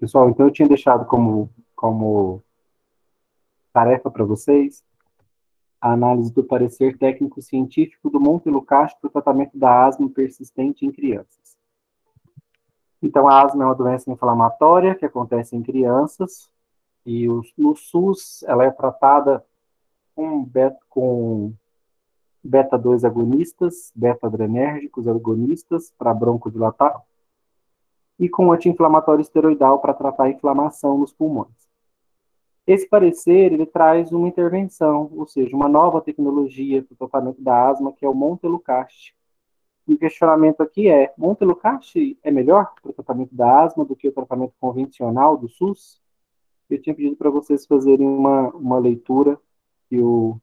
Pessoal, então eu tinha deixado como tarefa para vocês a análise do parecer técnico-científico do Montelukast para o tratamento da asma persistente em crianças. Então, a asma é uma doença inflamatória que acontece em crianças e no SUS ela é tratada com beta-2 agonistas, beta-adrenérgicos agonistas para broncodilatar e com anti-inflamatório esteroidal para tratar a inflamação nos pulmões. Esse parecer, ele traz uma intervenção, ou seja, uma nova tecnologia para o tratamento da asma, que é o Montelukast. E o questionamento aqui é, Montelukast é melhor para o tratamento da asma do que o tratamento convencional do SUS? Eu tinha pedido para vocês fazerem uma leitura que o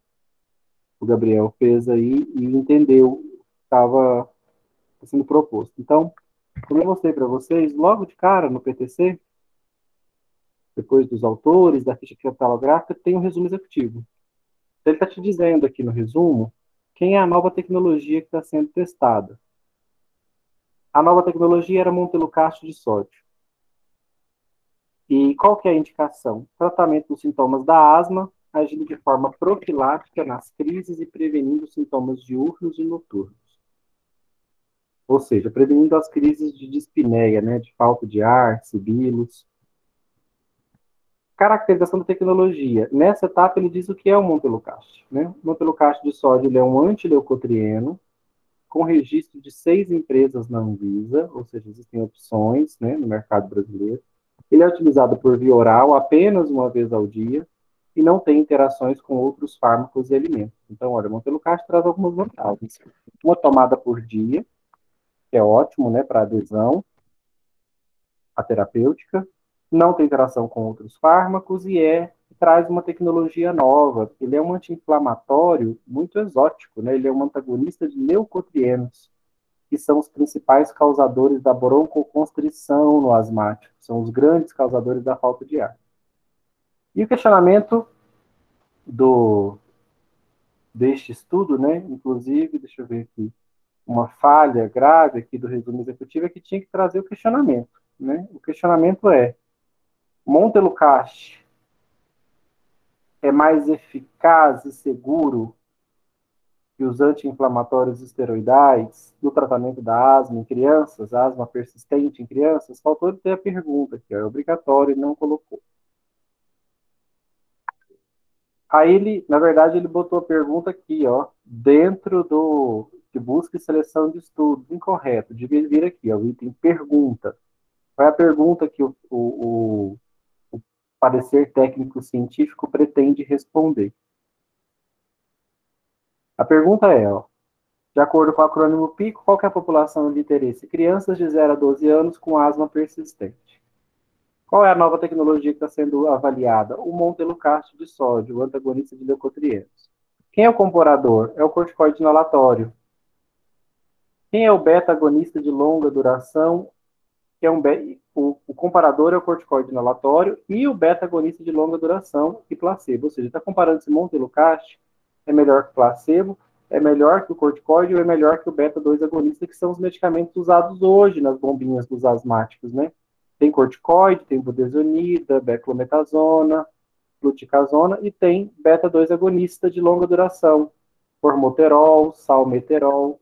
Gabriel fez aí e entendeu o que estava sendo proposto. Então, como eu mostrei para vocês, logo de cara no PTC, depois dos autores, da ficha catalográfica, tem um resumo executivo. Ele está te dizendo aqui no resumo quem é a nova tecnologia que está sendo testada. A nova tecnologia era Montelukast de sódio. E qual que é a indicação? Tratamento dos sintomas da asma, agindo de forma profilática nas crises e prevenindo sintomas diurnos e noturnos. Ou seja, prevenindo as crises de dispneia, né, de falta de ar, sibilos. Caracterização da tecnologia. Nessa etapa, ele diz o que é o Montelukast. Né? O Montelukast de sódio ele é um antileucotrieno, com registro de 6 empresas na Anvisa, ou seja, existem opções, né, no mercado brasileiro. Ele é utilizado por via oral apenas uma vez ao dia e não tem interações com outros fármacos e alimentos. Então, olha, o Montelukast traz algumas vantagens. Uma tomada por dia, que é ótimo, né, para adesão à terapêutica, não tem interação com outros fármacos e traz uma tecnologia nova. Ele é um anti-inflamatório muito exótico, né? Ele é um antagonista de leucotrienos, que são os principais causadores da broncoconstrição no asmático, são os grandes causadores da falta de ar. E o questionamento deste estudo, né, inclusive, deixa eu ver aqui, uma falha grave aqui do resumo executivo é que tinha que trazer o questionamento. Né? O questionamento é, Montelukast é mais eficaz e seguro que os anti-inflamatórios esteroidais no tratamento da asma em crianças, asma persistente em crianças? Faltou ele ter a pergunta aqui, é obrigatório, e não colocou. Aí ele, na verdade, ele botou a pergunta aqui, ó, dentro de busca e seleção de estudos, incorreto, devia vir aqui, ó, o item pergunta. Qual é a pergunta que o parecer técnico-científico pretende responder? A pergunta é, ó, de acordo com o acrônimo PICO, qual é a população de interesse? Crianças de 0 a 12 anos com asma persistente. Qual é a nova tecnologia que está sendo avaliada? O Montelukast de sódio, o antagonista de leucotrienos. Quem é o comparador? É o corticoide inalatório. Quem é o beta-agonista de longa duração? Que é o comparador é o corticoide inalatório e o beta-agonista de longa duração e placebo. Ou seja, está comparando se Montelukast é melhor que placebo, é melhor que o corticoide ou é melhor que o beta-2 agonista, que são os medicamentos usados hoje nas bombinhas dos asmáticos, né? Tem corticoide, tem budesonida, beclometasona, fluticasona e tem beta-2 agonista de longa duração, formoterol, salmeterol.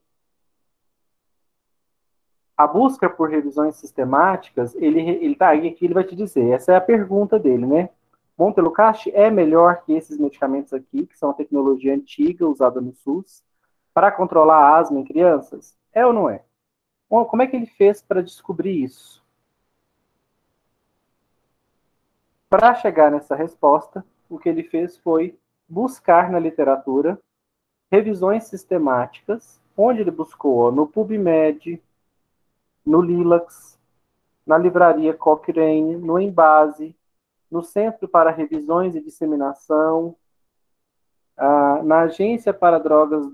A busca por revisões sistemáticas, ele tá aqui, ele vai te dizer, essa é a pergunta dele, né? Montelukast é melhor que esses medicamentos aqui, que são a tecnologia antiga usada no SUS, para controlar a asma em crianças? É ou não é? Bom, como é que ele fez para descobrir isso? Para chegar nessa resposta, o que ele fez foi buscar na literatura revisões sistemáticas, onde ele buscou no PubMed, no Lilacs, na livraria Cochrane, no Embase, no Centro para Revisões e Disseminação, na Agência para Drogas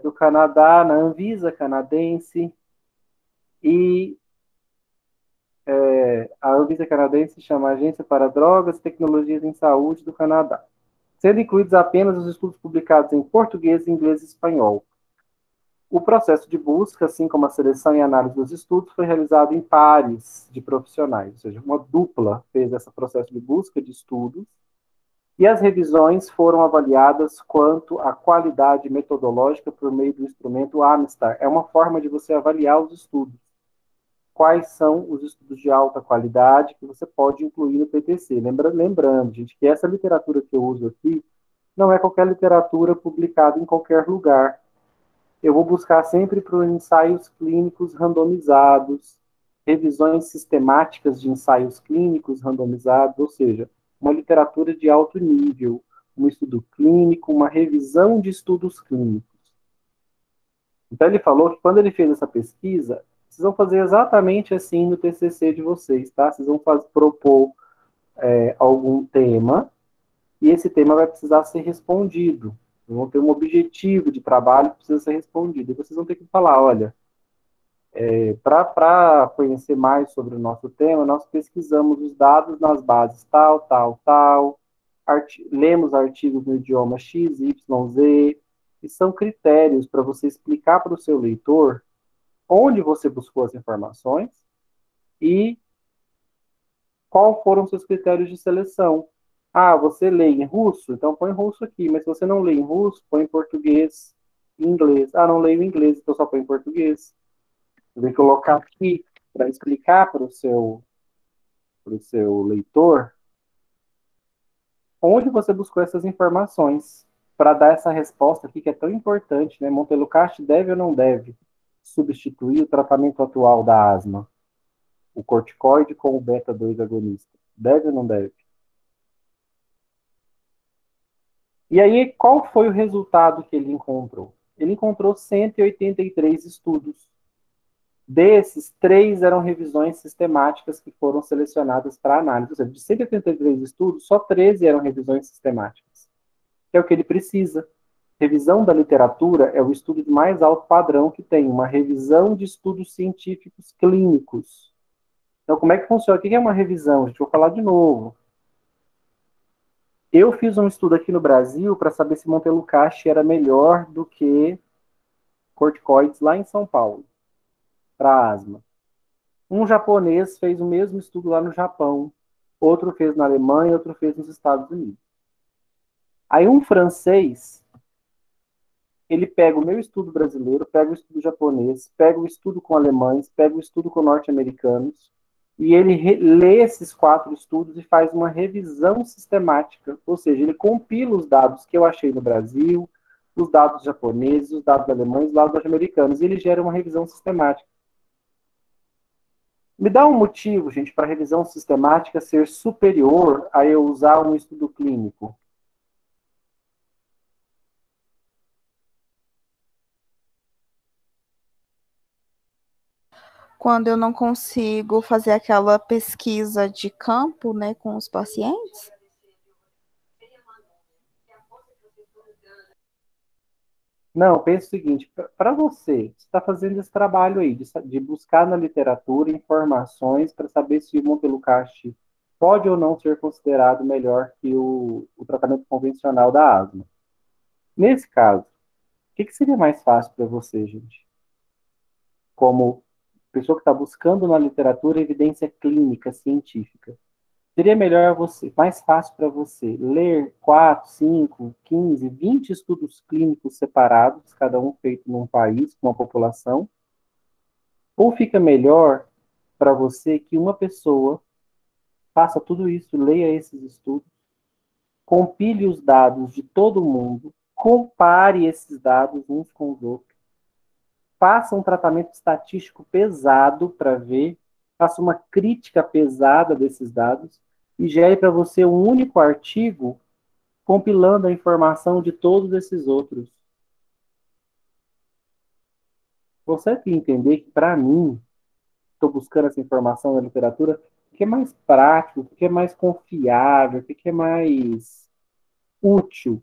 do Canadá, na Anvisa canadense, e a Anvisa canadense chama Agência para Drogas e Tecnologias em Saúde do Canadá, sendo incluídos apenas os estudos publicados em português, inglês e espanhol. O processo de busca, assim como a seleção e análise dos estudos, foi realizado em pares de profissionais, ou seja, uma dupla fez esse processo de busca de estudos, e as revisões foram avaliadas quanto à qualidade metodológica por meio do instrumento Amistar. É uma forma de você avaliar os estudos. Quais são os estudos de alta qualidade que você pode incluir no PTC. Lembrando, gente, que essa literatura que eu uso aqui não é qualquer literatura publicada em qualquer lugar. Eu vou buscar sempre por ensaios clínicos randomizados, revisões sistemáticas de ensaios clínicos randomizados, ou seja, uma literatura de alto nível, um estudo clínico, uma revisão de estudos clínicos. Então, ele falou que quando ele fez essa pesquisa, vocês vão fazer exatamente assim no TCC de vocês, tá? Vocês vão propor algum tema, e esse tema vai precisar ser respondido. Vocês vão ter um objetivo de trabalho que precisa ser respondido. E vocês vão ter que falar, olha, para conhecer mais sobre o nosso tema, nós pesquisamos os dados nas bases tal, tal, tal, lemos artigos no idioma X, Y, Z, e são critérios para você explicar para o seu leitor onde você buscou as informações e qual foram seus critérios de seleção. Ah, você lê em russo? Então põe russo aqui, mas se você não lê em russo, põe em português, em inglês. Ah, não leio em inglês, então só põe em português. Eu vou colocar aqui para explicar para o seu leitor onde você buscou essas informações para dar essa resposta aqui que é tão importante, né? Monteiro Cast deve ou não deve substituir o tratamento atual da asma, o corticoide com o beta-2 agonista? Deve ou não deve? E aí, qual foi o resultado que ele encontrou? Ele encontrou 183 estudos. Desses, 3 eram revisões sistemáticas que foram selecionadas para análise. Ou seja, de 183 estudos, só 13 eram revisões sistemáticas, que é o que ele precisa. Revisão da literatura é o estudo de mais alto padrão que tem, uma revisão de estudos científicos clínicos. Então, como é que funciona? O que é uma revisão? A gente vai falar de novo. Eu fiz um estudo aqui no Brasil para saber se Montelukast era melhor do que corticoides lá em São Paulo, para asma. Um japonês fez o mesmo estudo lá no Japão, outro fez na Alemanha, outro fez nos Estados Unidos. Aí um francês, ele pega o meu estudo brasileiro, pega o estudo japonês, pega o estudo com alemães, pega o estudo com norte-americanos, e ele lê esses 4 estudos e faz uma revisão sistemática, ou seja, ele compila os dados que eu achei no Brasil, os dados japoneses, os dados alemães, os dados norte-americanos, e ele gera uma revisão sistemática. Me dá um motivo, gente, para a revisão sistemática ser superior a eu usar um estudo clínico. Quando eu não consigo fazer aquela pesquisa de campo, né, com os pacientes? Não, pensa o seguinte, para você está fazendo esse trabalho aí, de buscar na literatura informações para saber se o Montelukast pode ou não ser considerado melhor que o tratamento convencional da asma. Nesse caso, o que seria mais fácil para você, gente? Como pessoa que está buscando na literatura evidência clínica, científica. Seria melhor você, mais fácil para você, ler 4, 5, 15, 20 estudos clínicos separados, cada um feito num país, com uma população, ou fica melhor para você que uma pessoa faça tudo isso, leia esses estudos, compile os dados de todo mundo, compare esses dados uns com os outros, faça um tratamento estatístico pesado para ver, faça uma crítica pesada desses dados e gere para você um único artigo compilando a informação de todos esses outros. Você tem que entender que, para mim, estou buscando essa informação na literatura, o que é mais prático, o que é mais confiável, o que é mais útil,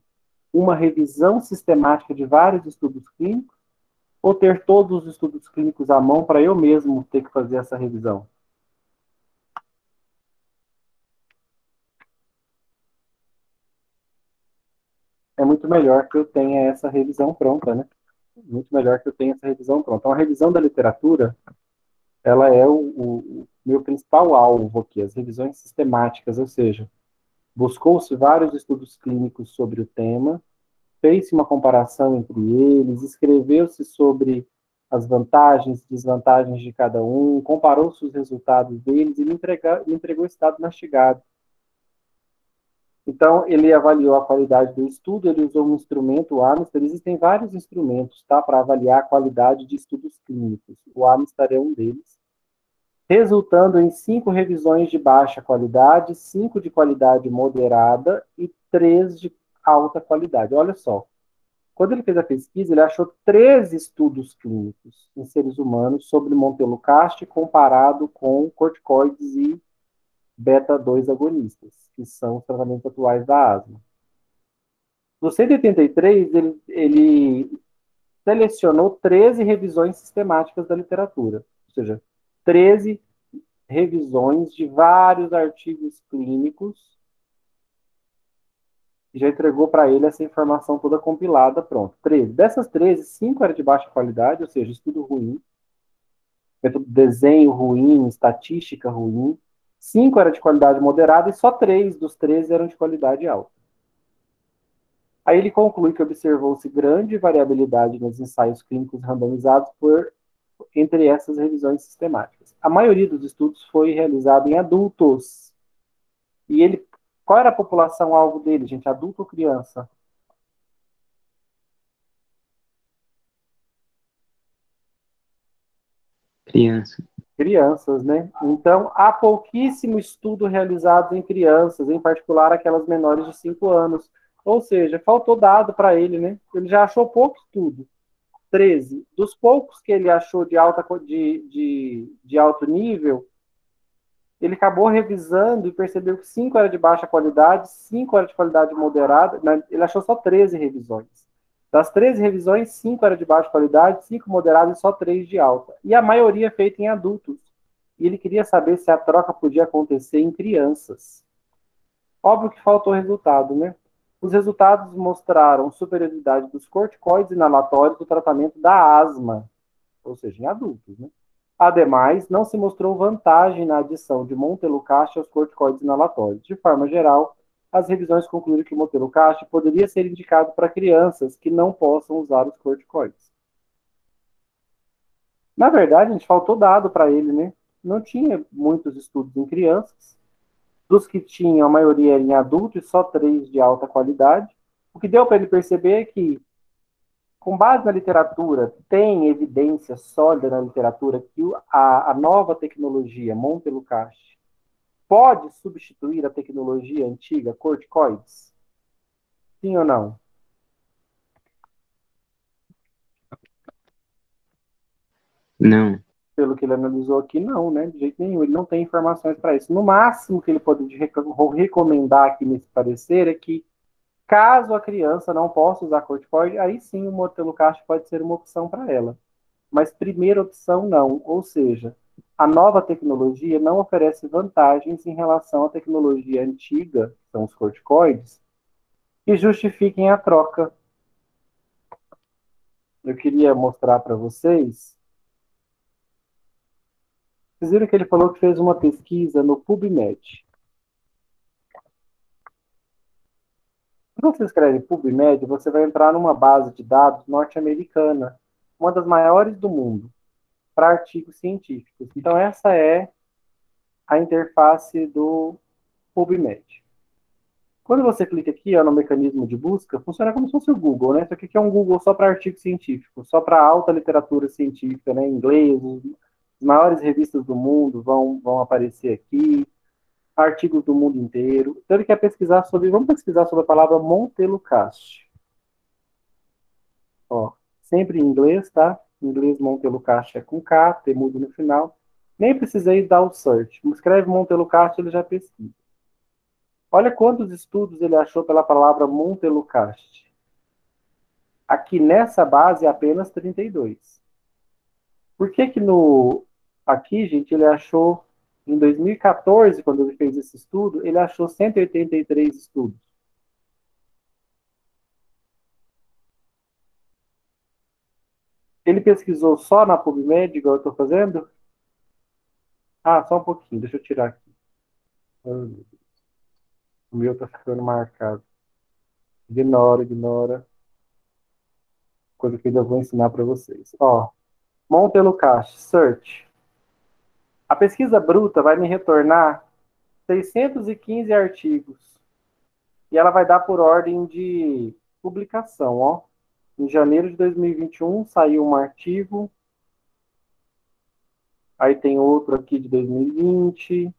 uma revisão sistemática de vários estudos clínicos, ou ter todos os estudos clínicos à mão para eu mesmo ter que fazer essa revisão? É muito melhor que eu tenha essa revisão pronta, né? muito melhor que eu tenha essa revisão pronta. Então, a revisão da literatura, ela é o meu principal alvo aqui, as revisões sistemáticas, ou seja, buscou-se vários estudos clínicos sobre o tema, fez-se uma comparação entre eles, escreveu-se sobre as vantagens e desvantagens de cada um, comparou-se os resultados deles e me entregou esse dado mastigado. Então, ele avaliou a qualidade do estudo, ele usou um instrumento, o Amistar. Existem vários instrumentos, tá, para avaliar a qualidade de estudos clínicos. O Amistar é um deles, resultando em 5 revisões de baixa qualidade, 5 de qualidade moderada e 3 de alta qualidade. Olha só, quando ele fez a pesquisa, ele achou 13 estudos clínicos em seres humanos sobre montelukast comparado com corticoides e beta-2 agonistas, que são os tratamentos atuais da asma. No 183, ele selecionou 13 revisões sistemáticas da literatura, ou seja, 13 revisões de vários artigos clínicos, e já entregou para ele essa informação toda compilada, pronto. 13. Dessas 13, 5 eram de baixa qualidade, ou seja, estudo ruim, método de desenho ruim, estatística ruim. 5 eram de qualidade moderada e só 3 dos 13 eram de qualidade alta. Aí ele conclui que observou-se grande variabilidade nos ensaios clínicos randomizados entre essas revisões sistemáticas. A maioria dos estudos foi realizada em adultos. E ele, qual era a população-alvo dele, gente? Adulto ou criança? Criança. Crianças, né? Então, há pouquíssimo estudo realizado em crianças, em particular aquelas menores de 5 anos. Ou seja, faltou dado para ele, né? Ele já achou pouco estudo. 13. Dos poucos que ele achou de alto nível, ele acabou revisando e percebeu que 5 era de baixa qualidade, 5 era de qualidade moderada. Ele achou só 13 revisões. Das 13 revisões, 5 era de baixa qualidade, 5 moderadas e só 3 de alta. E a maioria feita em adultos. E ele queria saber se a troca podia acontecer em crianças. Óbvio que faltou resultado, né? Os resultados mostraram superioridade dos corticoides inalatórios no tratamento da asma, ou seja, em adultos, né? Ademais, não se mostrou vantagem na adição de montelukast aos corticoides inalatórios. De forma geral, as revisões concluíram que o montelukast poderia ser indicado para crianças que não possam usar os corticoides. Na verdade, a gente faltou dado para ele, né? Não tinha muitos estudos em crianças. Dos que tinham, a maioria era em adultos, e só 3 de alta qualidade. O que deu para ele perceber é que, com base na literatura, tem evidência sólida na literatura que a nova tecnologia montelukast pode substituir a tecnologia antiga corticoides? Sim ou não? Não. Pelo que ele analisou aqui, não, né? De jeito nenhum. Ele não tem informações para isso. No máximo que ele pode recomendar aqui nesse parecer é que, caso a criança não possa usar corticoide, aí sim o montelukast pode ser uma opção para ela. Mas primeira opção não, ou seja, a nova tecnologia não oferece vantagens em relação à tecnologia antiga, que são os corticoides, que justifiquem a troca. Eu queria mostrar para vocês. Vocês viram que ele falou que fez uma pesquisa no PubMed. Quando você escreve PubMed, você vai entrar numa base de dados norte-americana, uma das maiores do mundo, para artigos científicos. Então, essa é a interface do PubMed. Quando você clica aqui ó, no mecanismo de busca, funciona como se fosse o Google, né? Isso aqui é um Google só para artigo científico, só para alta literatura científica, né? Em inglês, as maiores revistas do mundo vão aparecer aqui, artigos do mundo inteiro. Então ele quer pesquisar sobre, vamos pesquisar sobre a palavra montelukast. Ó, sempre em inglês, tá? Em inglês montelukast é com K, T mudo no final. Nem precisei dar o search. Escreve montelukast, ele já pesquisa. Olha quantos estudos ele achou pela palavra montelukast. Aqui nessa base é apenas 32. Por que que aqui, gente, ele achou, em 2014, quando ele fez esse estudo, ele achou 183 estudos. Ele pesquisou só na PubMed, igual eu estou fazendo? Ah, só um pouquinho, deixa eu tirar aqui. O meu está ficando marcado. Ignora, ignora. Coisa que eu ainda vou ensinar para vocês. Ó, Montelucast, search. A pesquisa bruta vai me retornar 615 artigos. E ela vai dar por ordem de publicação, ó. Em janeiro de 2021 saiu um artigo. Aí tem outro aqui de 2020,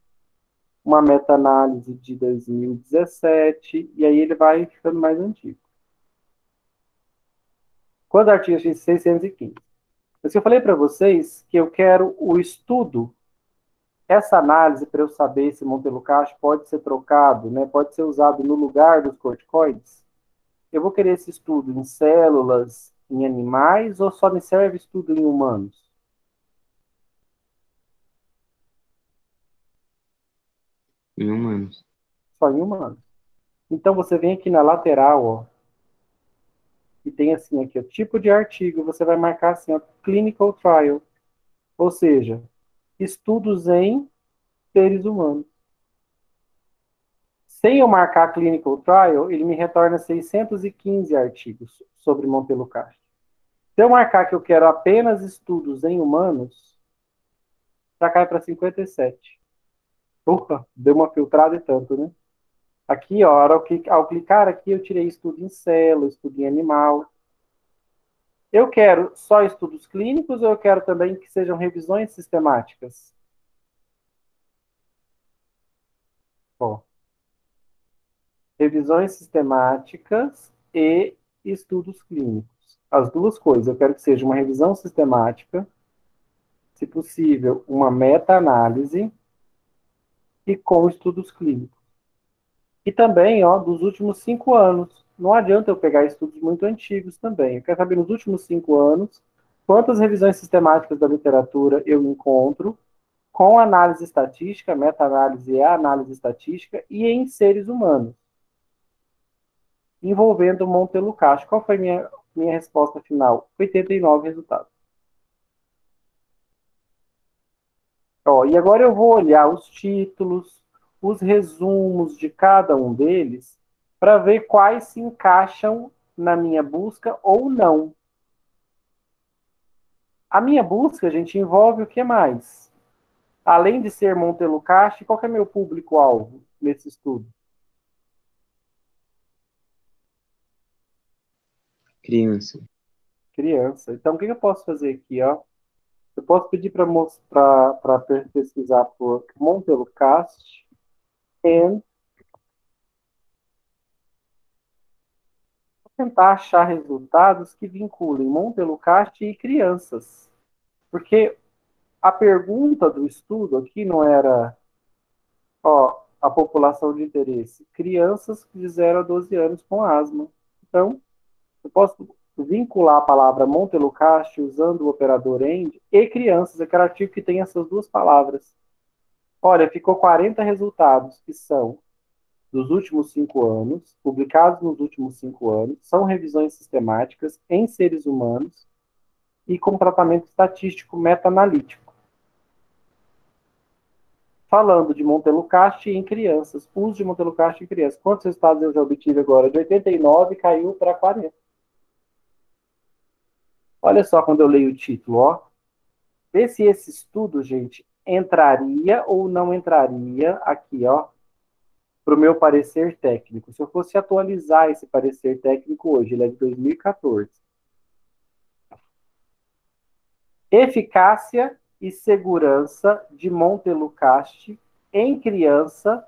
uma meta-análise de 2017, e aí ele vai ficando mais antigo. Quantos artigos? 615. Mas eu falei para vocês que eu quero o estudo, essa análise para eu saber se Montelucast pode ser trocado, né, pode ser usado no lugar dos corticoides. Eu vou querer esse estudo em células, em animais, ou só me serve estudo em humanos? Em humanos. Só em humanos. Então você vem aqui na lateral, ó, e tem assim aqui o tipo de artigo, você vai marcar assim, ó, clinical trial, ou seja, estudos em seres humanos. Sem eu marcar clinical trial, ele me retorna 615 artigos sobre Montelucast. Se eu marcar que eu quero apenas estudos em humanos, já cai para 57. Opa, deu uma filtrada e tanto, né? Aqui, ó, ao clicar aqui, eu tirei estudo em célula, estudo em animal. Eu quero só estudos clínicos ou eu quero também que sejam revisões sistemáticas? Ó, revisões sistemáticas e estudos clínicos. As duas coisas. Eu quero que seja uma revisão sistemática, se possível, uma meta-análise e com estudos clínicos. E também, ó, dos últimos 5 anos. Não adianta eu pegar estudos muito antigos também. Eu quero saber nos últimos 5 anos quantas revisões sistemáticas da literatura eu encontro com análise estatística, meta-análise e análise estatística e em seres humanos, envolvendo Montelucast. Qual foi minha resposta final? 89 resultados. Ó, e agora eu vou olhar os títulos, os resumos de cada um deles, para ver quais se encaixam na minha busca ou não. A minha busca, gente, envolve o que mais? Além de ser Montelucast, qual que é meu público-alvo nesse estudo? Criança. Criança. Então, o que eu posso fazer aqui, ó? Eu posso pedir para pesquisar por Montelucast e tentar achar resultados que vinculem Montelucast e crianças. Porque a pergunta do estudo aqui não era, ó, a população de interesse, crianças de 0 a 12 anos com asma. Então, eu posso vincular a palavra Montelucast usando o operador AND e crianças, aquele artigo que tem essas duas palavras. Olha, ficou 40 resultados que são dos últimos 5 anos, publicados nos últimos 5 anos, são revisões sistemáticas em seres humanos e com tratamento estatístico meta-analítico. Falando de Montelucast em crianças, uso de Montelucast em crianças. Quantos resultados eu já obtive agora? De 89 caiu para 40. Olha só quando eu leio o título, ó. Vê se esse estudo, gente, entraria ou não entraria aqui, ó, para o meu parecer técnico. Se eu fosse atualizar esse parecer técnico hoje, ele é de 2014. Eficácia e segurança de Montelucast em criança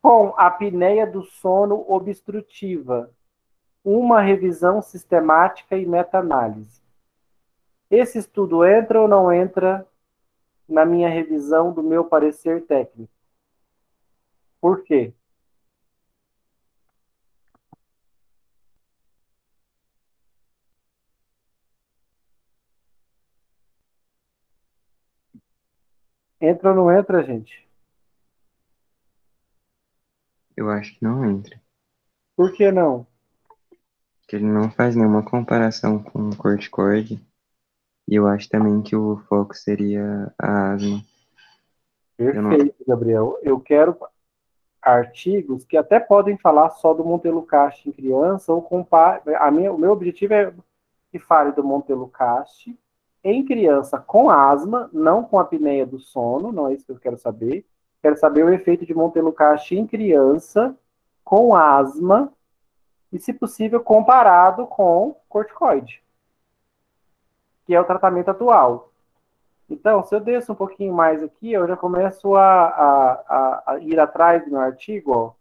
com apneia do sono obstrutiva. Uma revisão sistemática e meta-análise. Esse estudo entra ou não entra na minha revisão do meu parecer técnico? Por quê? Entra ou não entra, gente? Eu acho que não entra. Por que não? que ele não faz nenhuma comparação com o corticoide. E eu acho também que o foco seria a asma. Perfeito, Gabriel. Eu quero artigos que até podem falar só do Montelukast em criança, ou o meu objetivo é que fale do Montelukast em criança com asma, não com apneia do sono, não é isso que eu quero saber. Quero saber o efeito de Montelukast em criança com asma e, se possível, comparado com corticoide, que é o tratamento atual. Então, se eu desço um pouquinho mais aqui, eu já começo a ir atrás do meu artigo, ó.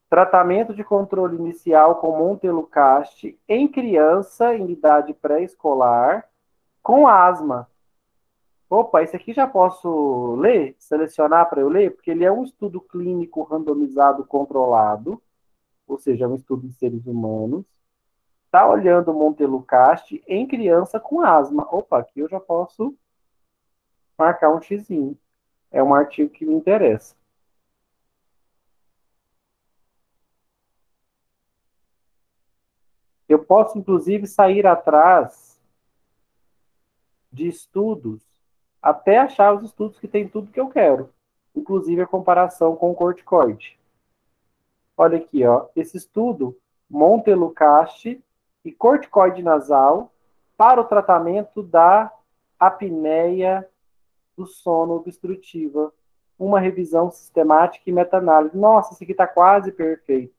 Tratamento de controle inicial com Montelukast em criança em idade pré-escolar com asma. Opa, esse aqui já posso ler? Selecionar para eu ler? Porque ele é um estudo clínico randomizado controlado, ou seja, é um estudo em seres humanos. Está olhando o Montelukast em criança com asma. Opa, aqui eu já posso marcar um xizinho. É um artigo que me interessa. Eu posso, inclusive, sair atrás de estudos até achar os estudos que tem tudo que eu quero, inclusive a comparação com o corticoide. Olha aqui, ó, esse estudo, Montelukast e corticoide nasal para o tratamento da apneia do sono obstrutiva. Uma revisão sistemática e meta-análise. Nossa, esse aqui está quase perfeito.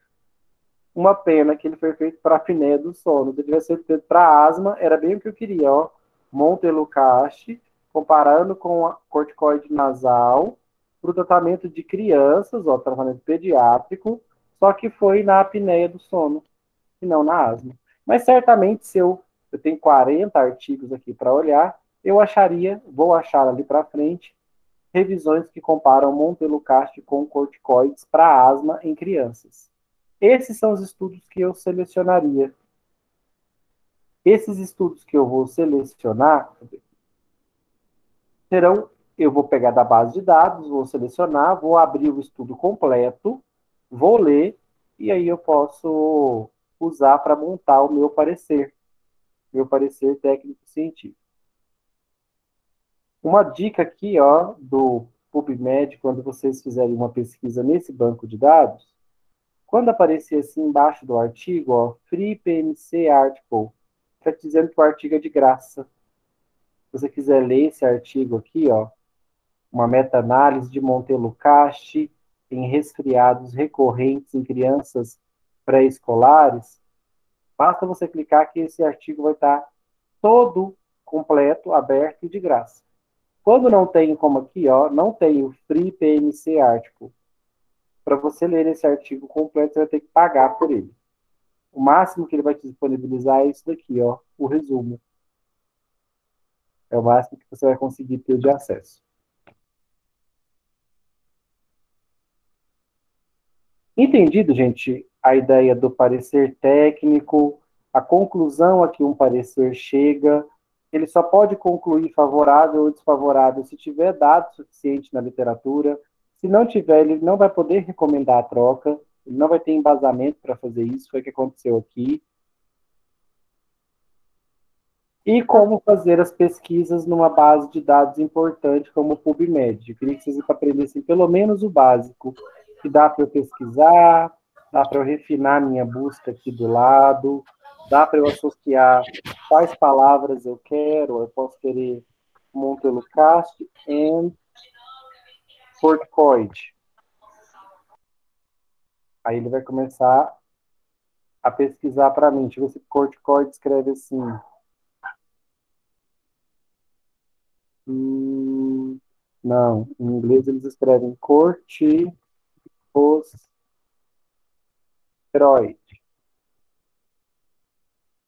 Uma pena que ele foi feito para apneia do sono. Se tivesse sido feito para asma, era bem o que eu queria, ó. Montelukast, comparando com a corticoide nasal, para o tratamento de crianças, ó, tratamento pediátrico, só que foi na apneia do sono, e não na asma. Mas certamente, se eu tenho 40 artigos aqui para olhar, eu acharia, vou achar ali para frente, revisões que comparam Montelukast com corticoides para asma em crianças. Esses são os estudos que eu selecionaria. Esses estudos que eu vou selecionar serão, eu vou pegar da base de dados, vou selecionar, vou abrir o estudo completo, vou ler, e aí eu posso usar para montar o meu parecer técnico-científico. Uma dica aqui, ó, do PubMed, quando vocês fizerem uma pesquisa nesse banco de dados, quando aparecer assim embaixo do artigo, ó, Free PMC Article, está dizendo que o artigo é de graça. Se você quiser ler esse artigo aqui, ó, uma meta-análise de Montelukast em resfriados recorrentes em crianças pré-escolares, basta você clicar que esse artigo vai estar todo completo, aberto e de graça. Quando não tem, como aqui, ó, não tem o Free PMC Article, para você ler esse artigo completo, você vai ter que pagar por ele. O máximo que ele vai te disponibilizar é isso daqui, ó, o resumo. É o máximo que você vai conseguir ter de acesso. Entendido, gente, a ideia do parecer técnico, a conclusão a que um parecer chega, ele só pode concluir favorável ou desfavorável se tiver dado suficiente na literatura. Se não tiver, ele não vai poder recomendar a troca, ele não vai ter embasamento para fazer isso, foi o que aconteceu aqui. E como fazer as pesquisas numa base de dados importante como o PubMed. Eu queria que vocês aprendessem pelo menos o básico, que dá para eu pesquisar, dá para eu refinar minha busca aqui do lado, dá para eu associar quais palavras eu quero, eu posso querer Montelukast e corticoide. Aí ele vai começar a pesquisar para mim. Deixa eu ver se corticoide escreve assim. Não, em inglês eles escrevem corticosteroide.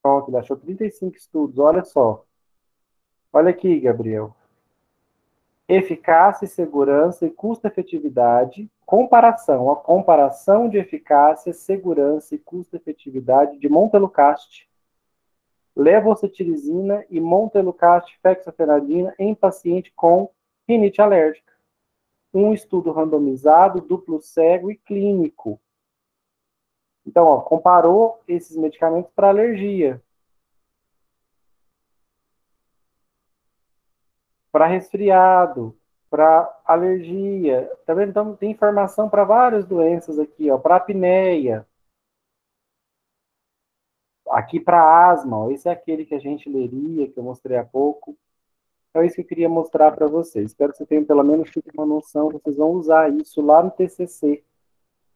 Pronto, ele achou 35 estudos, olha só. Olha aqui, Gabriel. Eficácia, segurança e custo-efetividade. Comparação. A comparação de eficácia, segurança e custo-efetividade de Montelukast, levocetirizina e Montelukast fexofenadina em paciente com rinite alérgica. Um estudo randomizado, duplo cego e clínico. Então, ó, comparou esses medicamentos para alergia, para resfriado, para alergia. Tá vendo? Então, tem informação para várias doenças aqui, ó, para apneia. Aqui para asma, ó, esse é aquele que a gente leria, que eu mostrei há pouco. Então, é isso que eu queria mostrar para vocês. Espero que vocês tenham pelo menos tido uma noção. Vocês vão usar isso lá no TCC.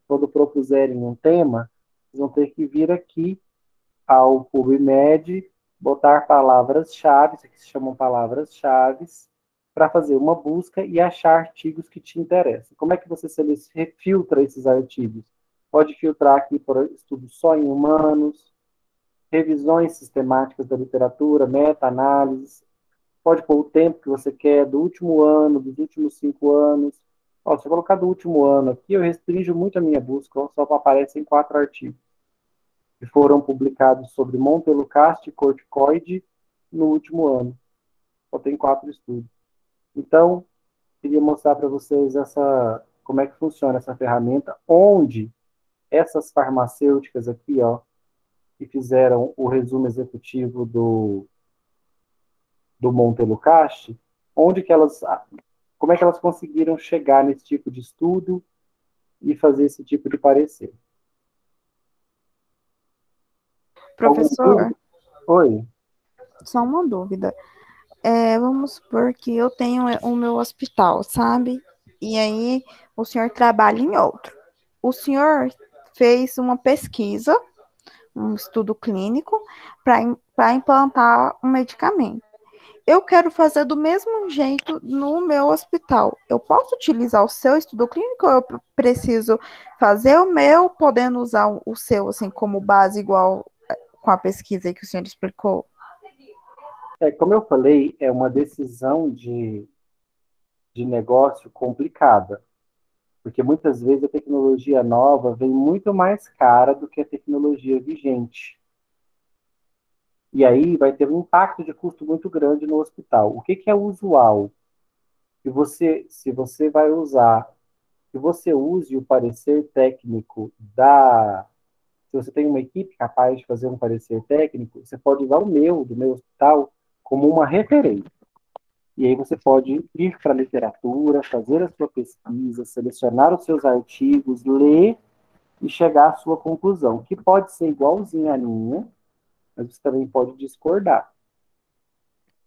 Quando propuserem um tema, vocês vão ter que vir aqui ao PubMed, botar palavras-chave, que se chamam palavras-chave, para fazer uma busca e achar artigos que te interessam. Como é que você filtra esses artigos? Pode filtrar aqui por estudos só em humanos, revisões sistemáticas da literatura, meta-análises, pode pôr o tempo que você quer, do último ano, dos últimos 5 anos. Ó, se eu colocar do último ano aqui, eu restringo muito a minha busca, só aparecem 4 artigos que foram publicados sobre montelukast e corticoide no último ano. Só tem 4 estudos. Então, queria mostrar para vocês como é que funciona essa ferramenta, onde essas farmacêuticas aqui, ó, que fizeram o resumo executivo do montelukast, como é que elas conseguiram chegar nesse tipo de estudo e fazer esse tipo de parecer. Professor, Oi. só uma dúvida. Vamos supor que eu tenho o meu hospital, sabe? E aí o senhor trabalha em outro. O senhor fez uma pesquisa, um estudo clínico, para implantar um medicamento. Eu quero fazer do mesmo jeito no meu hospital. Eu posso utilizar o seu estudo clínico ou eu preciso fazer o meu, podendo usar o seu, assim, como base, igual com a pesquisa que o senhor explicou? Como eu falei, é uma decisão de negócio complicada, porque muitas vezes a tecnologia nova vem muito mais cara do que a tecnologia vigente. E aí vai ter um impacto de custo muito grande no hospital. O que é usual? Se você vai usar, que você use o parecer técnico se você tem uma equipe capaz de fazer um parecer técnico, você pode usar do meu hospital, como uma referência. E aí você pode ir para a literatura, fazer a sua pesquisa, selecionar os seus artigos, ler e chegar à sua conclusão, que pode ser igualzinha à minha, mas você também pode discordar.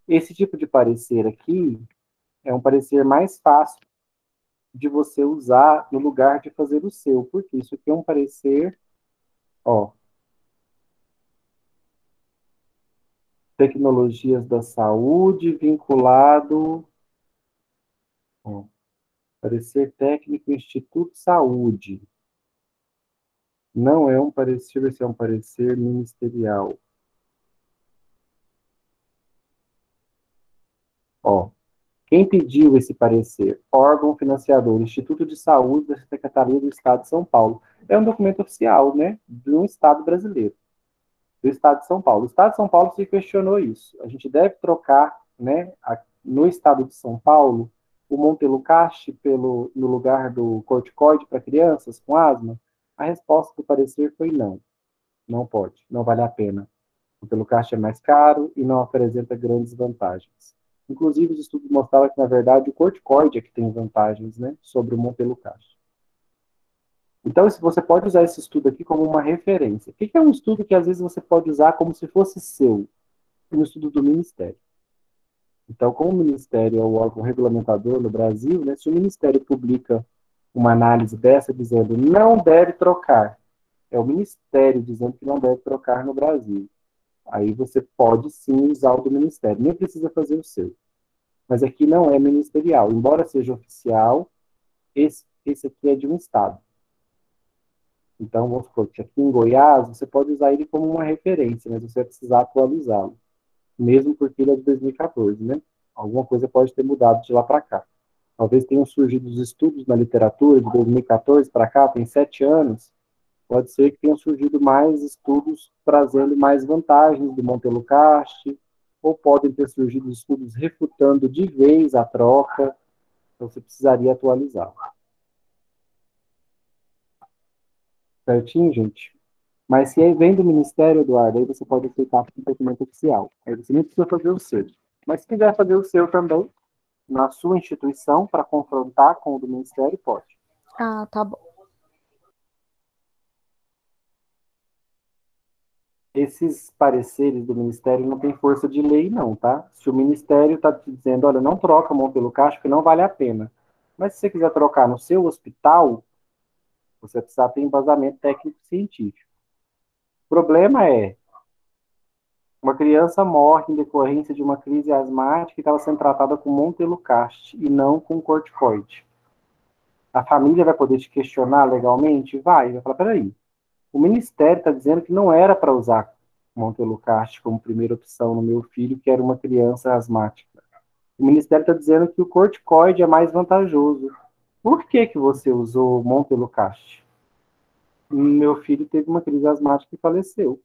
Esse tipo de parecer aqui é um parecer mais fácil de você usar no lugar de fazer o seu, porque isso aqui é um parecer, ó, tecnologias da saúde vinculado, ó, parecer técnico Instituto Saúde. Não é um parecer, esse é um parecer ministerial. Ó, quem pediu esse parecer? Órgão financiador, Instituto de Saúde da Secretaria do Estado de São Paulo. É um documento oficial, né, de um Estado brasileiro, do Estado de São Paulo. O Estado de São Paulo se questionou isso. A gente deve trocar, né, no Estado de São Paulo, o montelukast no lugar do corticoide para crianças com asma? A resposta do parecer foi não. Não pode, não vale a pena. O montelukast é mais caro e não apresenta grandes vantagens. Inclusive, os estudos mostraram que, na verdade, o corticoide é que tem vantagens, né, sobre o montelukast. Então, você pode usar esse estudo aqui como uma referência. O que é um estudo que, às vezes, você pode usar como se fosse seu? Um estudo do Ministério. Então, como o Ministério é o órgão regulamentador no Brasil, né, se o Ministério publica uma análise dessa dizendo não deve trocar, é o Ministério dizendo que não deve trocar no Brasil. Aí você pode sim usar o do Ministério, nem precisa fazer o seu. Mas aqui não é ministerial. Embora seja oficial, esse aqui é de um Estado. Então, vamos supor que aqui em Goiás, você pode usar ele como uma referência, mas você vai precisar atualizá-lo. Mesmo porque ele é de 2014, né? Alguma coisa pode ter mudado de lá para cá. Talvez tenham surgido os estudos na literatura de 2014 para cá, tem 7 anos. Pode ser que tenham surgido mais estudos trazendo mais vantagens do montelukast, ou podem ter surgido estudos refutando de vez a troca. Então, você precisaria atualizar. Certinho, gente? Mas se aí vem do Ministério, Eduardo, aí você pode aceitar como documento oficial. Aí você nem precisa fazer o seu. Mas se quiser fazer o seu também, na sua instituição, para confrontar com o do Ministério, pode. Ah, tá bom. Esses pareceres do Ministério não têm força de lei, não, tá? Se o Ministério está te dizendo, olha, não troca mão pelo caixa, que não vale a pena. Mas se você quiser trocar no seu hospital, você precisa ter embasamento técnico-científico. O problema é, uma criança morre em decorrência de uma crise asmática e estava sendo tratada com montelukast e não com corticoide. A família vai poder te questionar legalmente? Vai falar, peraí, o Ministério está dizendo que não era para usar montelukast como primeira opção no meu filho, que era uma criança asmática. O Ministério está dizendo que o corticoide é mais vantajoso. Por que que você usou montelukast? Meu filho teve uma crise asmática e faleceu.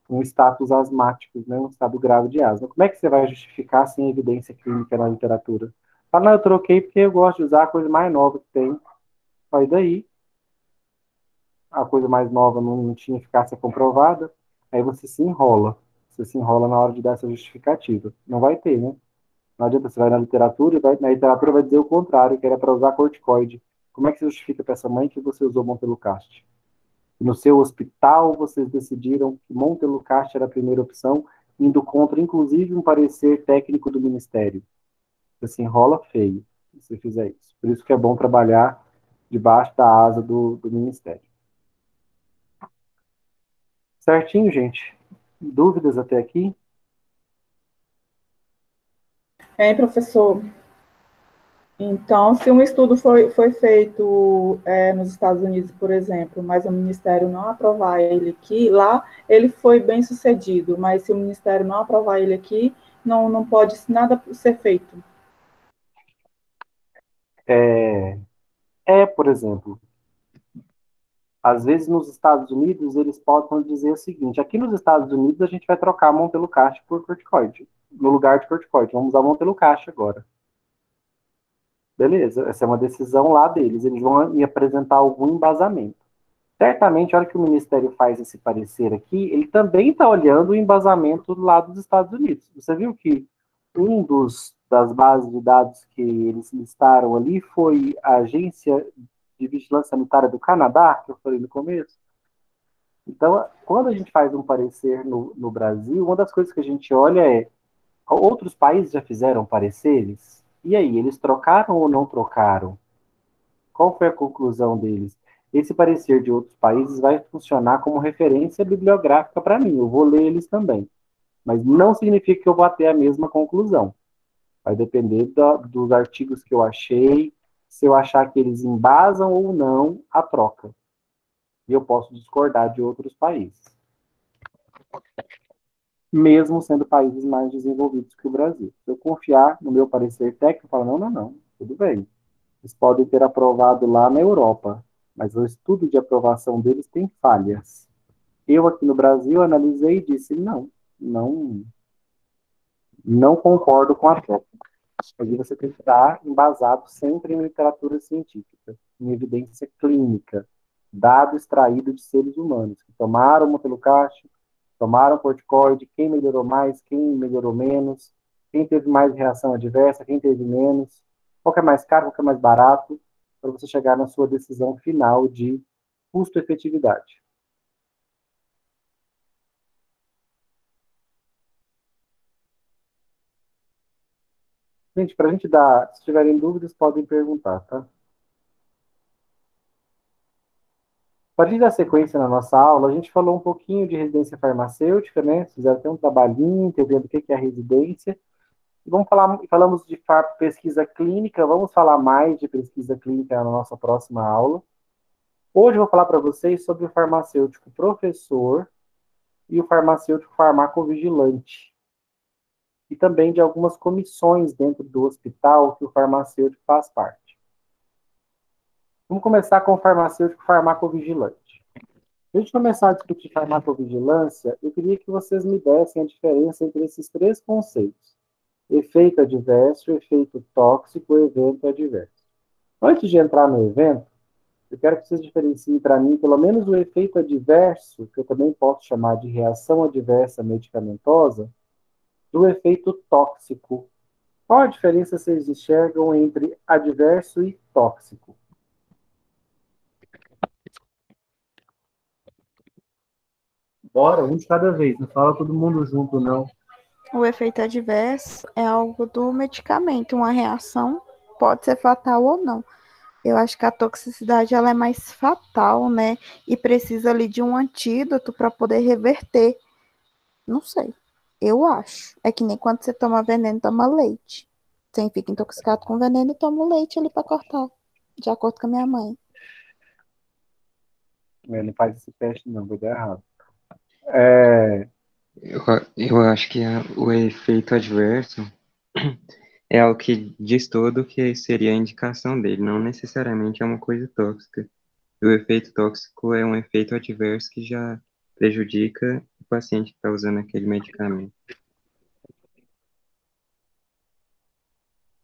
Um status asmático, né, um estado grave de asma. Como é que você vai justificar sem evidência clínica na literatura? Fala, não, eu troquei porque eu gosto de usar a coisa mais nova que tem. Aí daí, a coisa mais nova não tinha eficácia comprovada, aí você se enrola. Você se enrola na hora de dar essa justificativa. Não vai ter, né? Não adianta, você vai na literatura e na literatura vai dizer o contrário, que era para usar corticoide. Como é que você justifica para essa mãe que você usou montelukast? No seu hospital, vocês decidiram que montelukast era a primeira opção, indo contra, inclusive, um parecer técnico do Ministério. Você se enrola feio se você fizer isso. Por isso que é bom trabalhar debaixo da asa do Ministério. Certinho, gente? Dúvidas até aqui? Professor, então, se um estudo foi feito nos Estados Unidos, por exemplo, mas o Ministério não aprovar ele aqui, lá ele foi bem sucedido, mas se o Ministério não aprovar ele aqui, não pode nada ser feito. Por exemplo, às vezes nos Estados Unidos eles podem dizer o seguinte, aqui nos Estados Unidos a gente vai trocar a montelukast por corticoide, no lugar de corticoide, vamos usar montelukast agora. Beleza, essa é uma decisão lá deles, eles vão me apresentar algum embasamento. Certamente, a hora que o Ministério faz esse parecer aqui, ele também está olhando o embasamento do lado dos Estados Unidos. Você viu que das bases de dados que eles listaram ali foi a Agência de Vigilância Sanitária do Canadá, que eu falei no começo? Então, quando a gente faz um parecer no Brasil, uma das coisas que a gente olha é outros países já fizeram pareceres? E aí, eles trocaram ou não trocaram? Qual foi a conclusão deles? Esse parecer de outros países vai funcionar como referência bibliográfica para mim. Eu vou ler eles também. Mas não significa que eu vou ter a mesma conclusão. Vai depender dos artigos que eu achei, se eu achar que eles embasam ou não a troca. E eu posso discordar de outros países. Mesmo sendo países mais desenvolvidos que o Brasil. Se eu confiar no meu parecer técnico, eu falo, não, tudo bem. Eles podem ter aprovado lá na Europa, mas o estudo de aprovação deles tem falhas. Eu aqui no Brasil analisei e disse, não concordo com a troca. Aí você tem que estar embasado sempre em literatura científica, em evidência clínica, dado extraído de seres humanos, que tomaram montelukast, tomaram corticoide, quem melhorou mais, quem melhorou menos, quem teve mais reação adversa, quem teve menos, qual que é mais caro, qual que é mais barato, para você chegar na sua decisão final de custo-efetividade. Gente, para a gente dar, se tiverem dúvidas, podem perguntar, tá? Para a gente dar sequência na nossa aula, a gente falou um pouquinho de residência farmacêutica, né? Fizeram até um trabalhinho, entendendo o que é a residência. E falamos de pesquisa clínica, vamos falar mais de pesquisa clínica na nossa próxima aula. Hoje eu vou falar para vocês sobre o farmacêutico professor e o farmacêutico farmacovigilante. E também de algumas comissões dentro do hospital que o farmacêutico faz parte. Vamos começar com o farmacêutico farmacovigilante. Antes de começar a discutir farmacovigilância, eu queria que vocês me dessem a diferença entre esses três conceitos. Efeito adverso, efeito tóxico, evento adverso. Antes de entrar no evento, Eu quero que vocês diferenciem para mim, pelo menos, o efeito adverso, que eu também posso chamar de reação adversa medicamentosa, do efeito tóxico. Qual a diferença vocês enxergam entre adverso e tóxico? Bora, um de cada vez, não fala todo mundo junto, não. O efeito adverso é algo do medicamento, uma reação pode ser fatal ou não. Eu acho que a toxicidade ela é mais fatal, né? E precisa ali de um antídoto para poder reverter. Não sei. Eu acho. É que nem quando você toma veneno, toma leite. Você fica intoxicado com veneno e toma o leite ali para cortar. De acordo com a minha mãe. Não faz esse teste, não, vai dar errado. É, Eu acho que o efeito adverso é o que diz todo que seria a indicação dele, não necessariamente é uma coisa tóxica. O efeito tóxico é um efeito adverso que já prejudica o paciente que está usando aquele medicamento.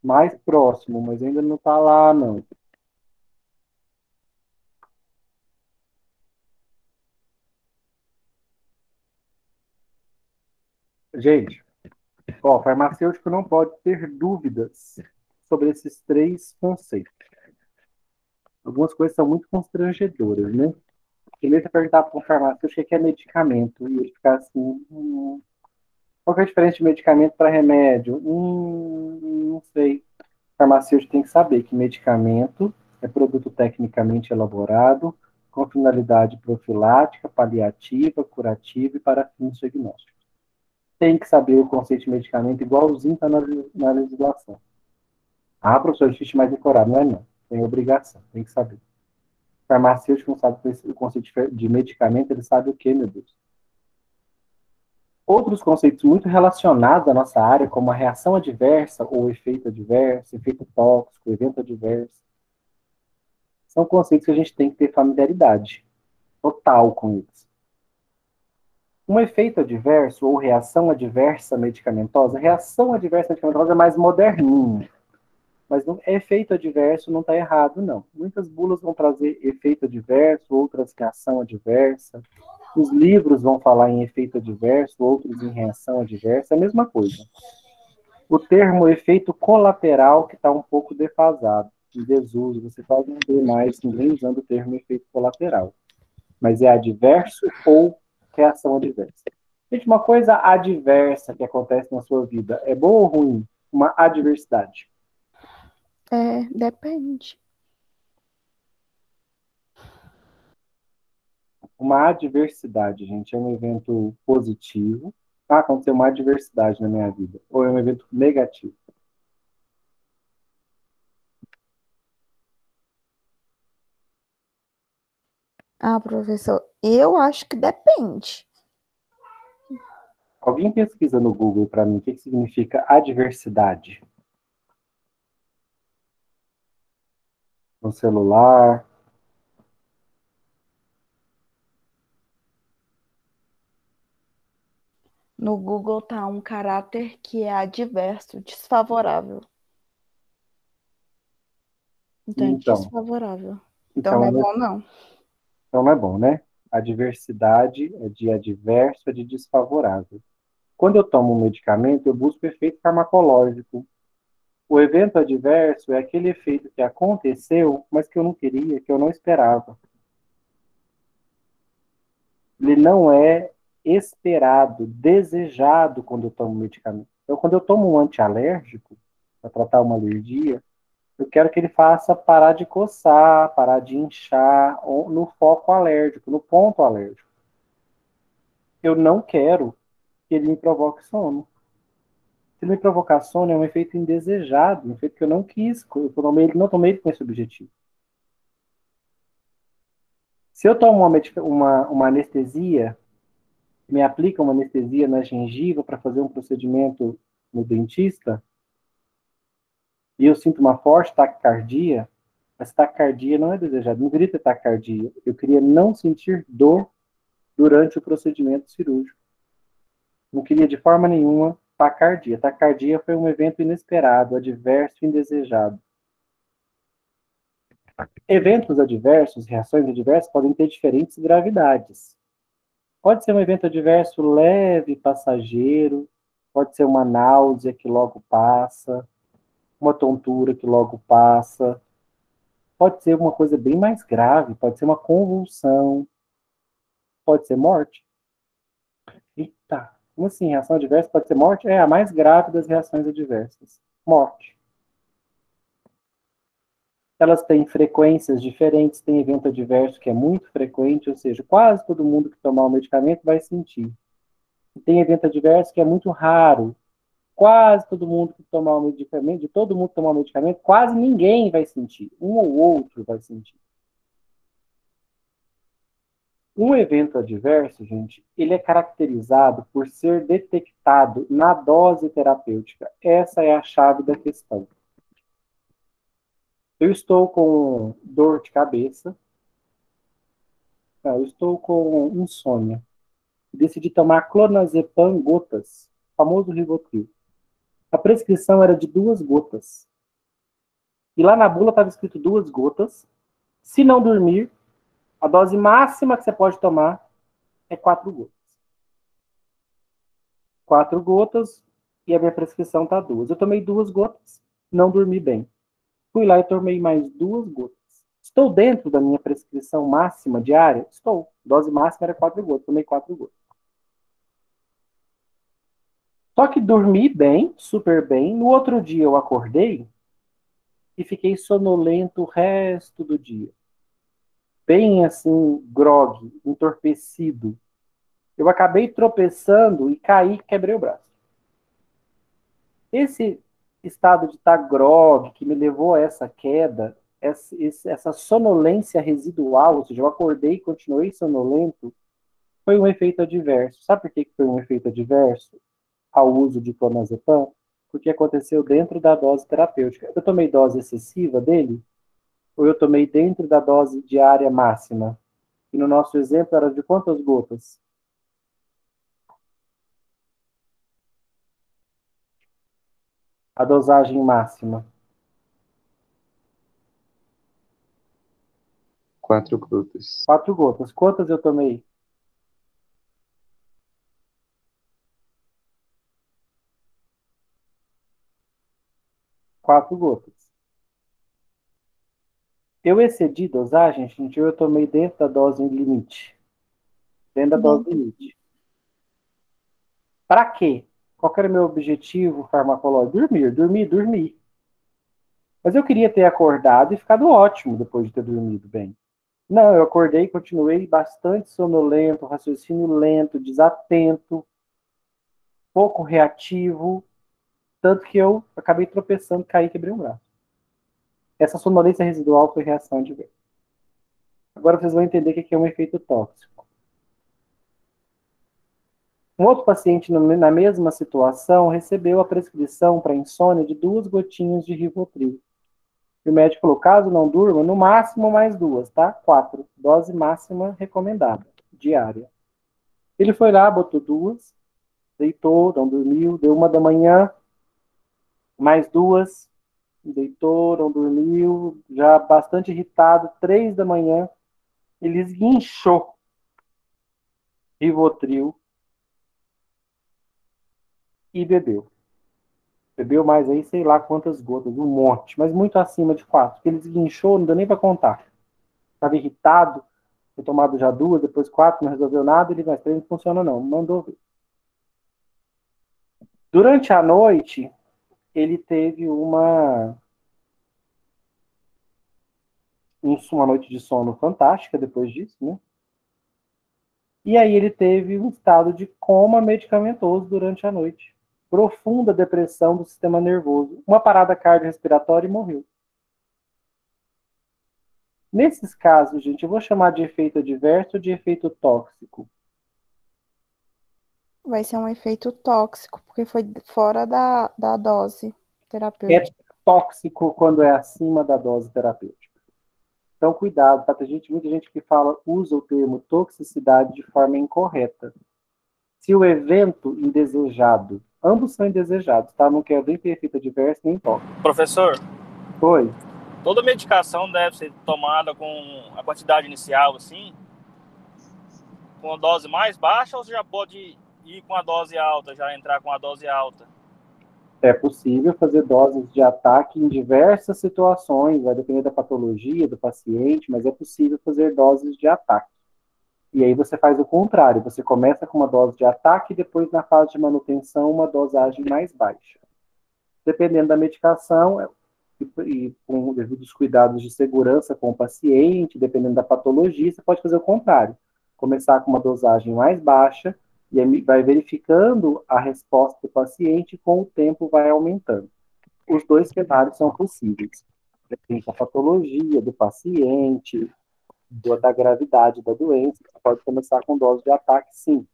mais próximo, mas ainda não está lá, não. Gente, ó, farmacêutico não pode ter dúvidas sobre esses três conceitos. Algumas coisas são muito constrangedoras, né? Primeiro você perguntar para um farmacêutico o que é medicamento, e ele ficar assim, qual que é a diferença de medicamento para remédio? Não sei. O farmacêutico tem que saber que medicamento é produto tecnicamente elaborado com finalidade profilática, paliativa, curativa e para fins diagnósticos. Tem que saber o conceito de medicamento igualzinho está na legislação. Ah, professor, existe mais decorado. Não é não. Tem obrigação, tem que saber. O farmacêutico não sabe o conceito de medicamento, ele sabe o quê, meu Deus? Outros conceitos muito relacionados à nossa área, como a reação adversa ou efeito adverso, efeito tóxico, evento adverso, são conceitos que a gente tem que ter familiaridade total com eles. Um efeito adverso ou reação adversa medicamentosa é mais moderninho. Mas efeito adverso não está errado, não. Muitas bulas vão trazer efeito adverso, outras reação adversa. Os livros vão falar em efeito adverso, outros em reação adversa, é a mesma coisa. O termo efeito colateral que está um pouco defasado, em desuso, você pode não ver mais ninguém usando o termo efeito colateral. Mas é adverso ou reação adversa. Gente, uma coisa adversa que acontece na sua vida é boa ou ruim? Uma adversidade. Depende. Uma adversidade, gente, é um evento positivo. Ah, aconteceu uma adversidade na minha vida. Ou é um evento negativo. Ah, professor, eu acho que depende. Alguém pesquisa no Google para mim o que significa adversidade? No celular. No Google tá um caráter que é adverso, desfavorável. Então é Então, desfavorável. Então não é então, bom, não. então não é bom, né? Adversidade é de adverso, é de desfavorável. Quando eu tomo um medicamento, eu busco efeito farmacológico. O evento adverso é aquele efeito que aconteceu, mas que eu não queria, que eu não esperava. Ele não é esperado, desejado quando eu tomo medicamento. Então, quando eu tomo um antialérgico, para tratar uma alergia, eu quero que ele faça parar de coçar, parar de inchar, no foco alérgico, no ponto alérgico. Eu não quero que ele me provoque sono. Se ele me provocar sono, é um efeito indesejado, um efeito que eu não quis, eu não tomei ele com esse objetivo. Se eu tomo uma anestesia, me aplica uma anestesia na gengiva para fazer um procedimento no dentista, e eu sinto uma forte taquicardia, essa taquicardia não é desejada, não queria ter taquicardia, eu queria não sentir dor durante o procedimento cirúrgico. Não queria de forma nenhuma taquicardia. Taquicardia foi um evento inesperado, adverso, indesejado. Eventos adversos, reações adversas, podem ter diferentes gravidades. Pode ser um evento adverso leve, passageiro, pode ser uma náusea que logo passa, uma tontura que logo passa, pode ser uma coisa bem mais grave, pode ser uma convulsão, pode ser morte. Eita, como assim? Reação adversa pode ser morte? É a mais grave das reações adversas. Morte. Elas têm frequências diferentes, tem evento adverso que é muito frequente, ou seja, quase todo mundo que tomar o medicamento vai sentir. E tem evento adverso que é muito raro, quase todo mundo que tomar o medicamento, de todo mundo que tomar o medicamento, quase ninguém vai sentir, um ou outro vai sentir. Um evento adverso, gente, ele é caracterizado por ser detectado na dose terapêutica. Essa é a chave da questão. Eu estou com dor de cabeça, eu estou com insônia. Decidi tomar clonazepam gotas, famoso Rivotril. A prescrição era de 2 gotas. E lá na bula estava escrito 2 gotas. Se não dormir, a dose máxima que você pode tomar é 4 gotas. 4 gotas e a minha prescrição está 2. Eu tomei 2 gotas, não dormi bem. Fui lá e tomei mais 2 gotas. Estou dentro da minha prescrição máxima diária? Estou. Dose máxima era 4 gotas, tomei 4 gotas. Só que dormi bem, super bem. No outro dia eu acordei e fiquei sonolento o resto do dia. Bem assim, grogue, entorpecido. Eu acabei tropeçando e caí e quebrei o braço. Esse estado de estar grogue que me levou a essa queda, essa sonolência residual, ou seja, eu acordei e continuei sonolento, foi um efeito adverso. Sabe por que foi um efeito adverso ao uso de clonazepam? Porque aconteceu dentro da dose terapêutica. Eu tomei dose excessiva dele, ou eu tomei dentro da dose diária máxima? E no nosso exemplo era de quantas gotas? A dosagem máxima. 4 gotas. 4 gotas. Quantas eu tomei? Quatro gotas. Eu excedi dosagem, gente, eu tomei dentro da dose limite. Dentro da dose limite. Para quê? Qual era o meu objetivo farmacológico? Dormir. Mas eu queria ter acordado e ficado ótimo depois de ter dormido bem. Não, eu acordei e continuei bastante sonolento, raciocínio lento, desatento, pouco reativo, tanto que eu acabei tropeçando, caí e quebrei um braço. Essa sonolência residual foi reação adversa. Agora vocês vão entender o que é um efeito tóxico. Um outro paciente na mesma situação recebeu a prescrição para insônia de 2 gotinhas de Rivotril. E o médico falou, caso não durma, no máximo mais 2, tá? 4. Dose máxima recomendada, diária. Ele foi lá, botou 2, deitou, não dormiu, deu 1 da manhã, mais 2, deitou, não dormiu, já bastante irritado, 3 da manhã, ele esguinchou Rivotril e bebeu. Bebeu mais aí, sei lá quantas gotas, um monte, mas muito acima de 4. Porque ele esguinchou, não deu nem para contar. Estava irritado, foi tomado já 2, depois 4, não resolveu nada, ele mais 3 não funciona não, mandou ver. Durante a noite, ele teve uma noite de sono fantástica depois disso, né? E aí ele teve um estado de coma medicamentoso durante a noite. Profunda depressão do sistema nervoso, uma parada cardiorrespiratória e morreu. Nesses casos, gente, eu vou chamar de efeito adverso ou de efeito tóxico? Vai ser um efeito tóxico, porque foi fora da dose É terapêutica. tóxico quando é acima da dose terapêutica. Então, cuidado, tá? Tem muita gente que usa o termo toxicidade de forma incorreta. Se o evento indesejado, ambos são indesejados, tá? Não quero nem ter efeito adverso, nem tóxico. Professor, Oi. Toda medicação deve ser tomada com a quantidade inicial, assim, com a dose mais baixa, ou você já pode ir com a dose alta, já entrar com a dose alta? É possível fazer doses de ataque em diversas situações, vai depender da patologia do paciente, mas é possível fazer doses de ataque. E aí você faz o contrário, você começa com uma dose de ataque e depois, na fase de manutenção, uma dosagem mais baixa. Dependendo da medicação e com devidos cuidados de segurança com o paciente, dependendo da patologia, você pode fazer o contrário. Começar com uma dosagem mais baixa e aí vai verificando a resposta do paciente e com o tempo vai aumentando. Os dois cenários são possíveis. Depende da patologia do paciente, da gravidade da doença, você pode começar com dose de ataque, sim.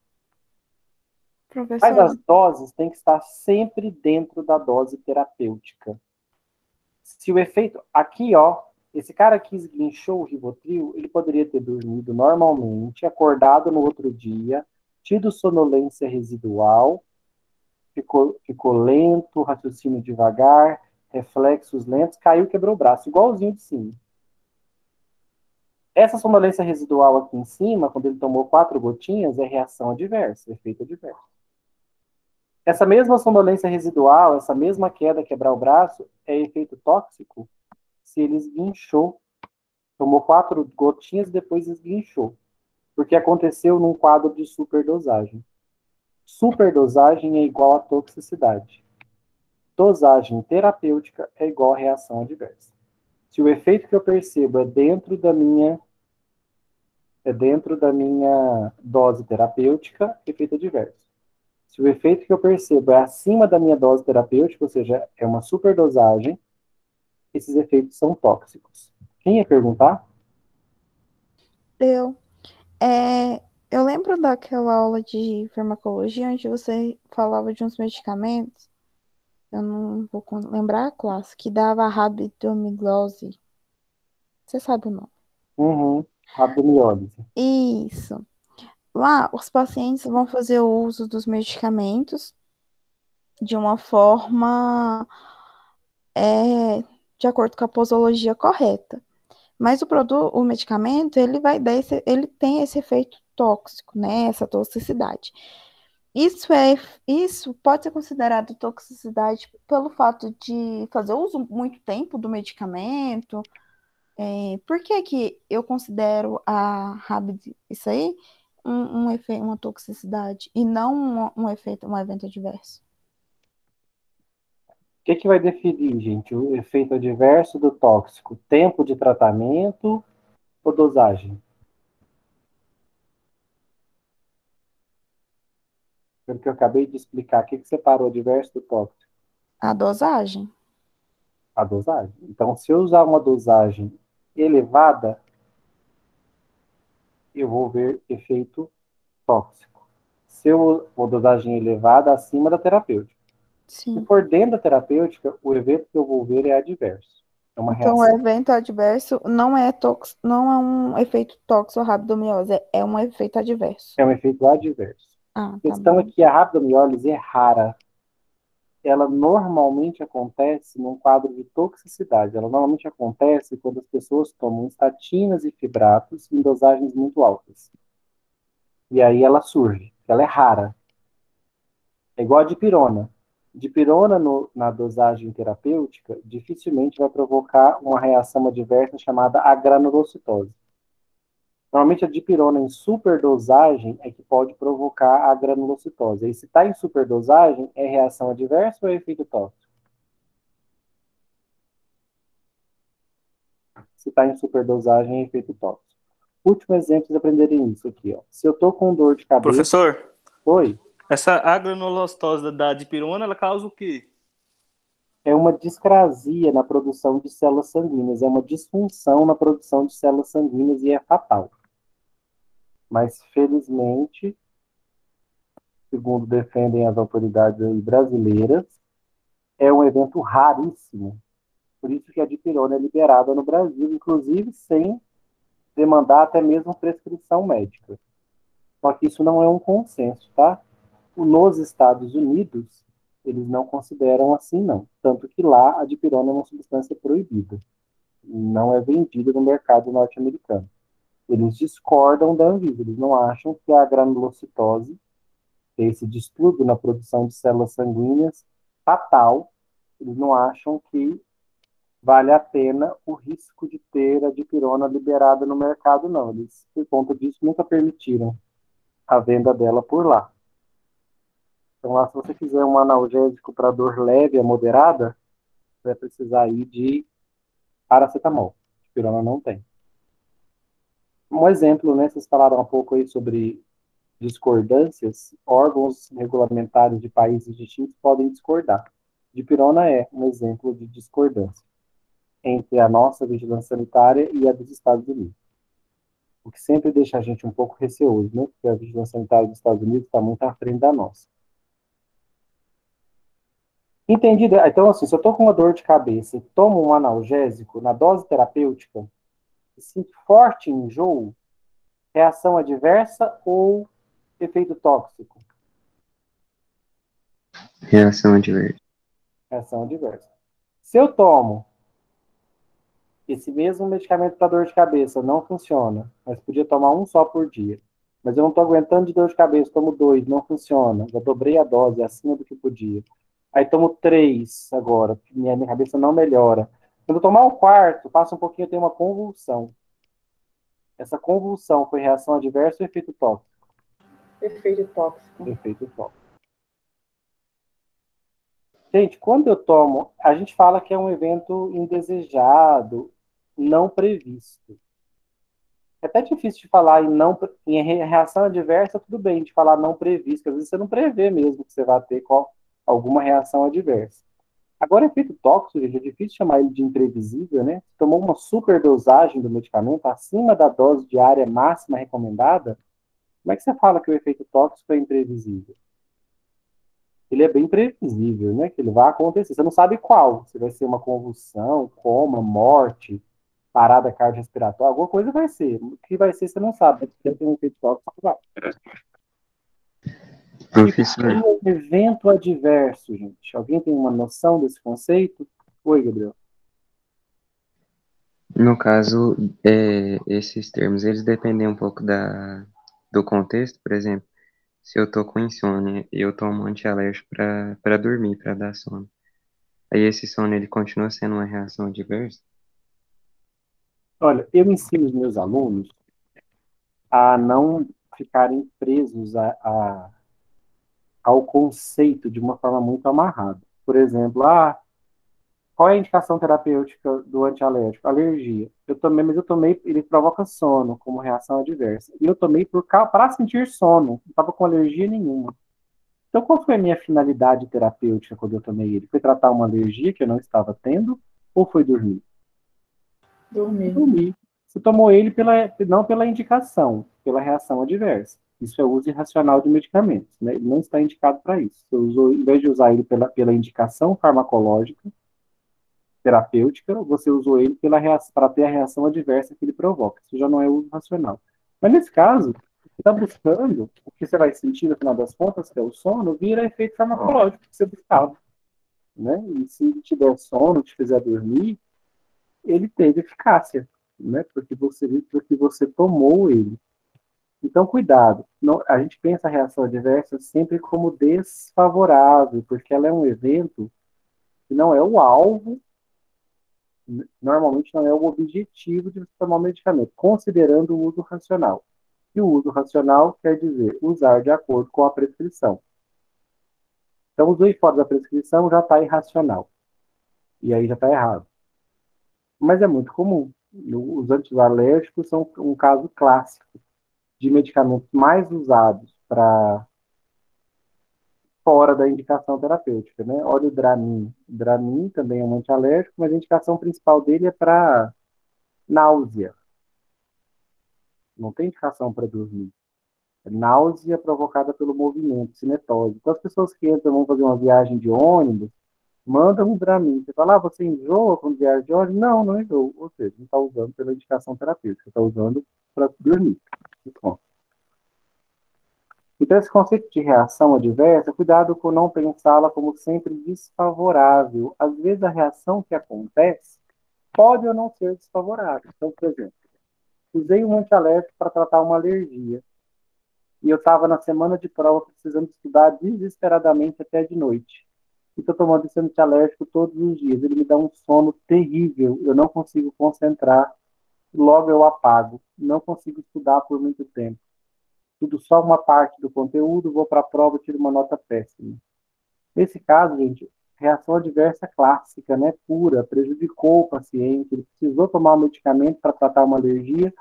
Mas Professor, as doses têm que estar sempre dentro da dose terapêutica. Se o efeito... Aqui, ó, esse cara que esguinchou o Rivotril, ele poderia ter dormido normalmente, acordado no outro dia, tido sonolência residual, ficou lento, raciocínio devagar, reflexos lentos, caiu, quebrou o braço, igualzinho de cima. Essa sonolência residual aqui em cima, quando ele tomou 4 gotinhas, é reação adversa, efeito adverso. Essa mesma sonolência residual, essa mesma queda, quebrar o braço, é efeito tóxico se ele esguinchou, tomou 4 gotinhas e depois esguinchou, porque aconteceu num quadro de superdosagem. Superdosagem é igual a toxicidade. Dosagem terapêutica é igual a reação adversa. Se o efeito que eu percebo é dentro da minha dose terapêutica, efeito adverso. Se o efeito que eu percebo é acima da minha dose terapêutica, ou seja, é uma superdosagem, esses efeitos são tóxicos. Quem ia perguntar? eu, é, eu lembro daquela aula de farmacologia onde você falava de uns medicamentos, eu não vou lembrar a classe, que dava rabdomiglose. Você sabe o nome? Rabdomiólise. Isso. Lá, os pacientes vão fazer o uso dos medicamentos de uma forma de acordo com a posologia correta. Mas o medicamento, ele tem esse efeito tóxico, né? Essa toxicidade. Isso pode ser considerado toxicidade pelo fato de fazer uso muito tempo do medicamento. Por que que eu considero isso aí uma toxicidade e não um evento adverso? O que vai definir, gente, o efeito adverso do tóxico? Tempo de tratamento ou dosagem? Pelo que eu acabei de explicar, o que separa o adverso do tóxico? A dosagem. A dosagem. Então, se eu usar uma dosagem elevada, eu vou ver efeito tóxico. Se eu uma dosagem elevada, acima da terapêutica. Se Sim. for dentro da terapêutica, o evento que eu vou ver é adverso. É uma Então, o reação. evento adverso não é um efeito tóxico ou rabdomiólise, é um efeito adverso. É um efeito adverso. Ah, A tá questão é bom. que a rabdomiólise é rara. Ela normalmente acontece num quadro de toxicidade. Ela normalmente acontece quando as pessoas tomam estatinas e fibratos em dosagens muito altas. E aí ela surge. Ela é rara. É igual a dipirona. Dipirona na dosagem terapêutica dificilmente vai provocar uma reação adversa chamada agranulocitose. Normalmente a dipirona em superdosagem é que pode provocar a granulocitose. E se está em superdosagem, é reação adversa ou é efeito tóxico? Se está em superdosagem, é efeito tóxico. Último exemplo, vocês aprenderem isso aqui. Ó. Se eu estou com dor de cabeça... Professor, Oi? essa agranulocitose da dipirona, ela causa o quê? É uma discrasia na produção de células sanguíneas, é uma disfunção na produção de células sanguíneas e é fatal. Mas, felizmente, segundo defendem as autoridades brasileiras, é um evento raríssimo. Por isso que a dipirona é liberada no Brasil, inclusive sem demandar até mesmo prescrição médica. Só que isso não é um consenso, tá? Nos Estados Unidos, eles não consideram assim, não. Tanto que lá a dipirona é uma substância proibida. não é vendida no mercado norte-americano. Eles discordam da Anvisa, eles não acham que a granulocitose, esse distúrbio na produção de células sanguíneas fatal, eles não acham que vale a pena o risco de ter a dipirona liberada no mercado, não. Eles, por conta disso, nunca permitiram a venda dela por lá. Então, lá, se você quiser um analgésico para dor leve a moderada, você vai precisar ir de paracetamol. Dipirona não tem. Um exemplo, né? Vocês falaram um pouco aí sobre discordâncias. Órgãos regulamentares de países distintos podem discordar. Dipirona é um exemplo de discordância entre a nossa vigilância sanitária e a dos Estados Unidos. O que sempre deixa a gente um pouco receoso, né? Porque a vigilância sanitária dos Estados Unidos está muito à frente da nossa. Entendido? Então, assim, se eu estou com uma dor de cabeça e tomo um analgésico na dose terapêutica, e sinto forte enjoo, reação adversa ou efeito tóxico? Reação adversa. Reação adversa. Se eu tomo esse mesmo medicamento para dor de cabeça, não funciona, mas podia tomar um só por dia, mas eu não estou aguentando de dor de cabeça, tomo 2, não funciona, já dobrei a dose, acima do que podia. Aí tomo 3 agora, minha cabeça não melhora. Quando eu tomar o quarto, passa um pouquinho, eu tenho uma convulsão. Essa convulsão foi reação adversa ou efeito tóxico? Efeito tóxico. Efeito tóxico. Gente, quando eu tomo, a gente fala que é um evento indesejado, não previsto. É até difícil de falar em reação adversa, tudo bem, de falar não previsto, às vezes você não prevê mesmo que você vai ter alguma reação adversa. Agora, efeito tóxico, gente, é difícil chamar ele de imprevisível, né? Se tomou uma superdosagem do medicamento acima da dose diária máxima recomendada, como é que você fala que o efeito tóxico é imprevisível? Ele é bem previsível, né? Que ele vai acontecer. Você não sabe qual. Se vai ser uma convulsão, coma, morte, parada cardiorrespiratória, alguma coisa vai ser. O que vai ser, você não sabe. Porque tem um efeito tóxico, vai. Professor, E um evento adverso, gente. Alguém tem uma noção desse conceito? Oi, Gabriel. no caso, esses termos, eles dependem um pouco do contexto, por exemplo, se eu tô com insônia e eu tomo um antialérgico para dormir, para dar sono. Aí esse sono, ele continua sendo uma reação adversa? Olha, eu ensino os meus alunos a não ficarem presos ao conceito de uma forma muito amarrada. Por exemplo, qual é a indicação terapêutica do antialérgico? Alergia. Mas eu tomei, ele provoca sono como reação adversa. E eu tomei para sentir sono, não estava com alergia nenhuma. Então, qual foi a minha finalidade terapêutica quando eu tomei ele? Foi tratar uma alergia que eu não estava tendo ou foi dormir? Dormir. Dormir. Você tomou ele não pela indicação, pela reação adversa. Isso é uso irracional de medicamentos, né? Ele não está indicado para isso. Você usou, em vez de usar ele pela indicação farmacológica, terapêutica, você usou ele para ter a reação adversa que ele provoca. Isso já não é uso racional. Mas nesse caso, você está buscando o que você vai sentir no final das contas, que é o sono, vira efeito farmacológico que você buscava. Né? E se te der sono, te fizer dormir, ele teve eficácia, né? Porque você tomou ele. Então, cuidado. Não, a gente pensa a reação adversa sempre como desfavorável, porque ela é um evento que não é o alvo, normalmente não é o objetivo de você tomar o medicamento, considerando o uso racional. E o uso racional quer dizer usar de acordo com a prescrição. Então, usou fora da prescrição já está irracional. E aí já está errado. Mas é muito comum. Os antialérgicos são um caso clássico de medicamentos mais usados para fora da indicação terapêutica, né? Olha o Dramin. O Dramin também é um antialérgico, mas a indicação principal dele é para náusea. Não tem indicação para dormir. É náusea provocada pelo movimento, cinetose. Então, as pessoas que entram, vão fazer uma viagem de ônibus, mandam um Dramin. Você fala, você enjoa quando viaja de ônibus? Não, não enjoa. Ou seja, não está usando pela indicação terapêutica, está usando para dormir. Bom. Então, esse conceito de reação adversa, cuidado com não pensá-la como sempre desfavorável. Às vezes, a reação que acontece pode ou não ser desfavorável. Então, por exemplo, usei um antialérgico para tratar uma alergia e eu estava na semana de prova precisando estudar desesperadamente até de noite. E estou tomando esse antialérgico todos os dias. Ele me dá um sono terrível, eu não consigo concentrar, logo eu apago, não consigo estudar por muito tempo. Estudo só uma parte do conteúdo, vou para a prova e tiro uma nota péssima. Nesse caso, gente, reação adversa clássica, né, pura, prejudicou o paciente, ele precisou tomar um medicamento para tratar uma alergia,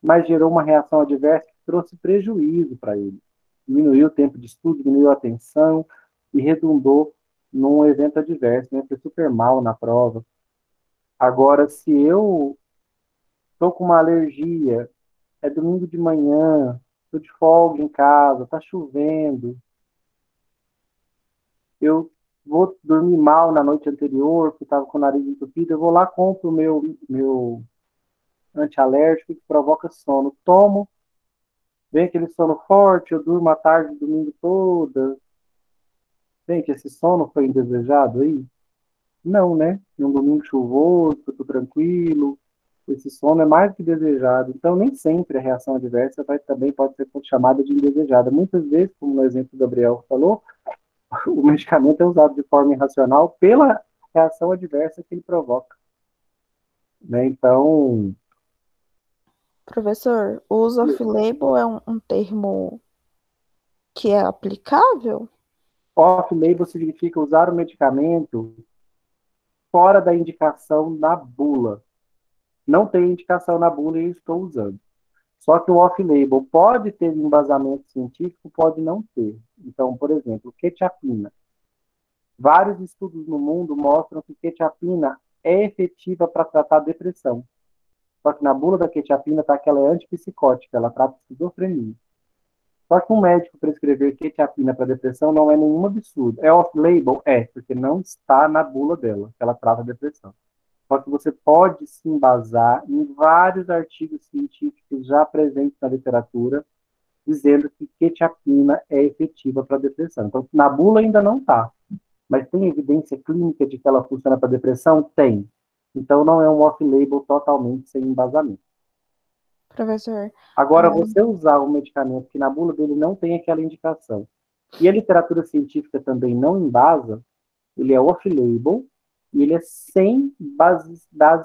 mas gerou uma reação adversa que trouxe prejuízo para ele. Diminuiu o tempo de estudo, diminuiu a atenção e redundou num evento adverso, né? Foi super mal na prova. Agora, se eu estou com uma alergia, é domingo de manhã, estou de folga em casa, está chovendo, eu vou dormir mal na noite anterior, porque estava com o nariz entupido, eu vou lá, compro o meu antialérgico que provoca sono, tomo, vem aquele sono forte, eu durmo a tarde, domingo toda. Gente, esse sono foi indesejado aí? Não, né? Num domingo chuvoso, tudo tranquilo, esse sono é mais que desejado. Então, nem sempre a reação adversa também pode ser chamada de indesejada. Muitas vezes, como no exemplo que o Gabriel falou, o medicamento é usado de forma irracional pela reação adversa que ele provoca. Né? Então, Professor, o uso off-label é um termo que é aplicável? off-label significa usar o medicamento fora da indicação na bula. Não tem indicação na bula e eu estou usando. Só que o off-label pode ter embasamento científico, pode não ter. Então, por exemplo, quetiapina. Vários estudos no mundo mostram que quetiapina é efetiva para tratar depressão. Só que na bula da quetiapina está que ela é antipsicótica, ela trata esquizofrenia. Só que um médico prescrever quetiapina para depressão não é nenhum absurdo. É off-label? É, porque não está na bula dela, que ela trata depressão. Só que você pode se embasar em vários artigos científicos já presentes na literatura, dizendo que quetiapina é efetiva para depressão. Então, na bula ainda não está. Mas tem evidência clínica de que ela funciona para depressão? Tem. Então, não é um off-label totalmente sem embasamento. Professor, Agora, você usar um medicamento que na bula dele não tem aquela indicação, e a literatura científica também não embasa, ele é off-label e ele é sem base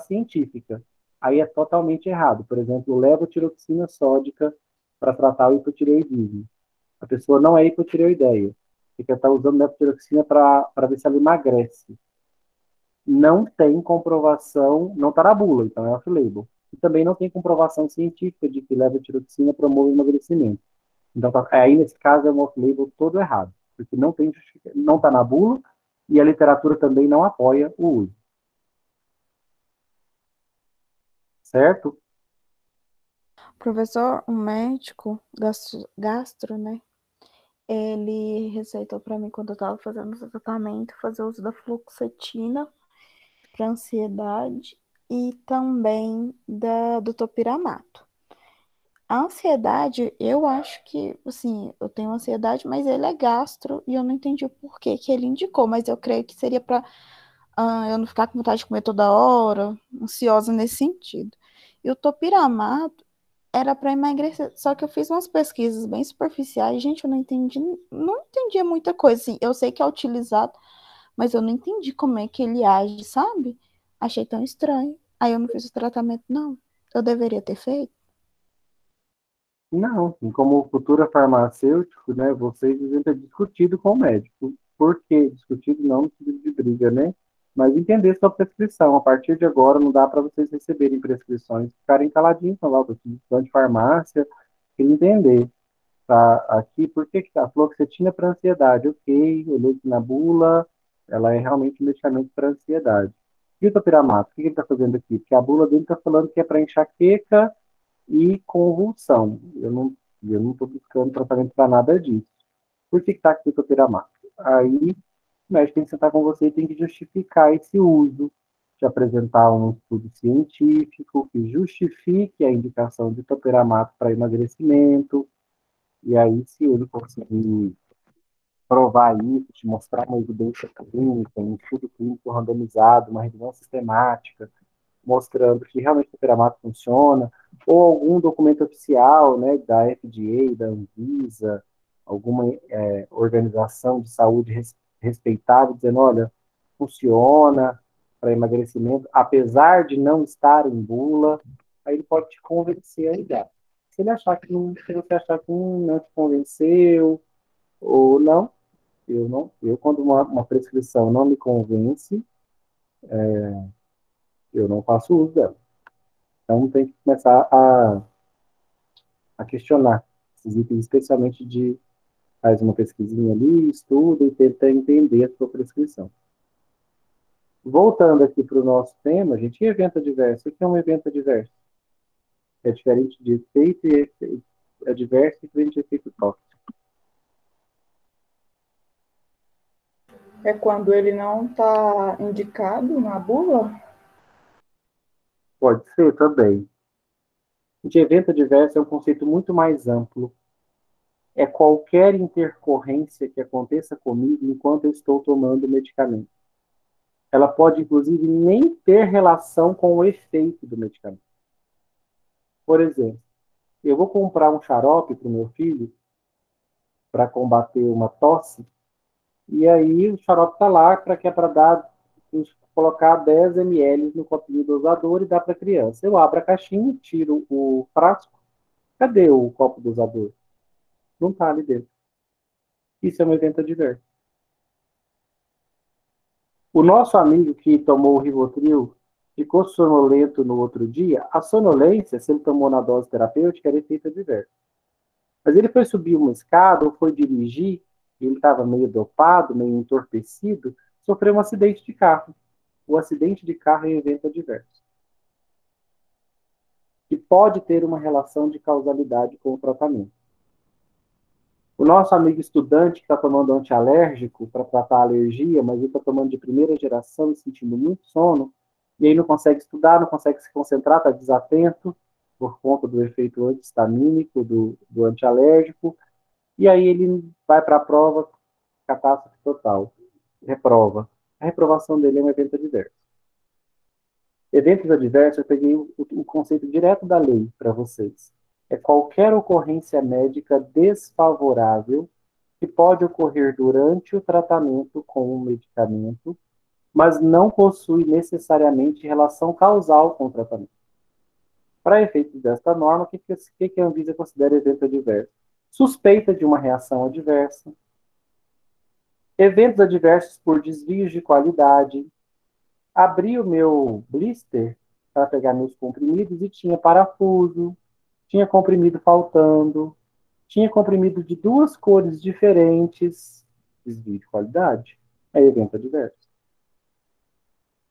científica. Aí é totalmente errado. Por exemplo, levotiroxina sódica para tratar o hipotireoidismo. A pessoa não é hipotireoideia. Fica estar usando levotiroxina para ver se ela emagrece. Não tem comprovação, não está na bula, então é off-label. E também não tem comprovação científica de que levotiroxina promove emagrecimento. Então, aí nesse caso é um off-label todo errado, porque não tem não está na bula e a literatura também não apoia o uso. Certo? professor, um médico gastro, né? Ele receitou para mim quando eu estava fazendo o tratamento fazer uso da fluoxetina para ansiedade e também do topiramato. A ansiedade, eu acho que, assim, eu tenho ansiedade, mas ele é gastro e eu não entendi o porquê que ele indicou, mas eu creio que seria para eu não ficar com vontade de comer toda hora, ansiosa nesse sentido. E o topiramato era para emagrecer, só que eu fiz umas pesquisas bem superficiais, gente, eu não entendia muita coisa, assim, eu sei que é utilizado, mas eu não entendi como é que ele age, sabe? Achei tão estranho. Aí eu não fiz o tratamento, não. Eu deveria ter feito. Não, como futura farmacêutico, né, vocês devem ter discutido com o médico. Por que discutido? Não no sentido de briga, né? Mas entender sua prescrição. A partir de agora, não dá para vocês receberem prescrições, ficarem caladinhos, não lá, vocês estão de farmácia, e entender. Tá aqui, por que que tá? Fluoxetina para ansiedade, ok, olhei aqui na bula, ela é realmente um medicamento para ansiedade. E o topiramato, o que ele está fazendo aqui? Porque a bula dele está falando que é para enxaqueca e convulsão. Eu não estou buscando tratamento para nada disso. Por que está aqui o topiramato? Aí o médico tem que sentar com você e tem que justificar esse uso, de apresentar um estudo científico que justifique a indicação de topiramato para emagrecimento, e aí se ele conseguir provar isso, te mostrar uma evidência clínica, um estudo clínico randomizado, uma revisão sistemática, mostrando que realmente o topiramato funciona, ou algum documento oficial, né, da FDA, da Anvisa, alguma organização de saúde respeitável, dizendo, olha, funciona para emagrecimento, apesar de não estar em bula, aí ele pode te convencer a ligar. Se ele achar que não, se você achar que não te convenceu, ou não, eu quando uma prescrição não me convence, eu não faço uso dela. Então tem que começar a questionar esses itens, especialmente de faz uma pesquisinha ali, estuda e tenta entender a sua prescrição. Voltando aqui para o nosso tema, gente, e evento adverso? O que é um evento adverso? É diferente de efeito e efeito adverso e diferente de efeito tóxico. É quando ele não está indicado na bula? Pode ser também. De evento adverso é um conceito muito mais amplo. É qualquer intercorrência que aconteça comigo enquanto eu estou tomando o medicamento. Ela pode, inclusive, nem ter relação com o efeito do medicamento. Por exemplo, eu vou comprar um xarope para o meu filho para combater uma tosse, e aí o xarope está lá que é para dar, colocar 10 ml no copinho dosador e dar para a criança. Eu abro a caixinha, tiro o frasco, cadê o copo dosador? Não está ali dentro. Isso é um evento adverso. O nosso amigo que tomou o Rivotril ficou sonolento no outro dia. A sonolência, se ele tomou na dose terapêutica, era efeito adverso. Mas ele foi subir uma escada ou foi dirigir, ele estava meio dopado, meio entorpecido, sofreu um acidente de carro. O acidente de carro é um evento adverso. Que pode ter uma relação de causalidade com o tratamento. O nosso amigo estudante que está tomando antialérgico para tratar a alergia, mas ele está tomando de primeira geração e sentindo muito sono, e aí não consegue estudar, não consegue se concentrar, está desatento por conta do efeito antihistamínico do antialérgico, e aí ele vai para a prova, catástrofe total, reprova. A reprovação dele é um evento adverso. Eventos adversos, eu peguei o conceito direto da lei para vocês. É qualquer ocorrência médica desfavorável que pode ocorrer durante o tratamento com um medicamento, mas não possui necessariamente relação causal com o tratamento. Para efeitos desta norma, o que a Anvisa considera evento adverso? Suspeita de uma reação adversa, eventos adversos por desvios de qualidade. Abri o meu blister para pegar meus comprimidos e tinha parafuso, tinha comprimido faltando, tinha comprimido de 2 cores diferentes, desvio de qualidade, é evento adverso.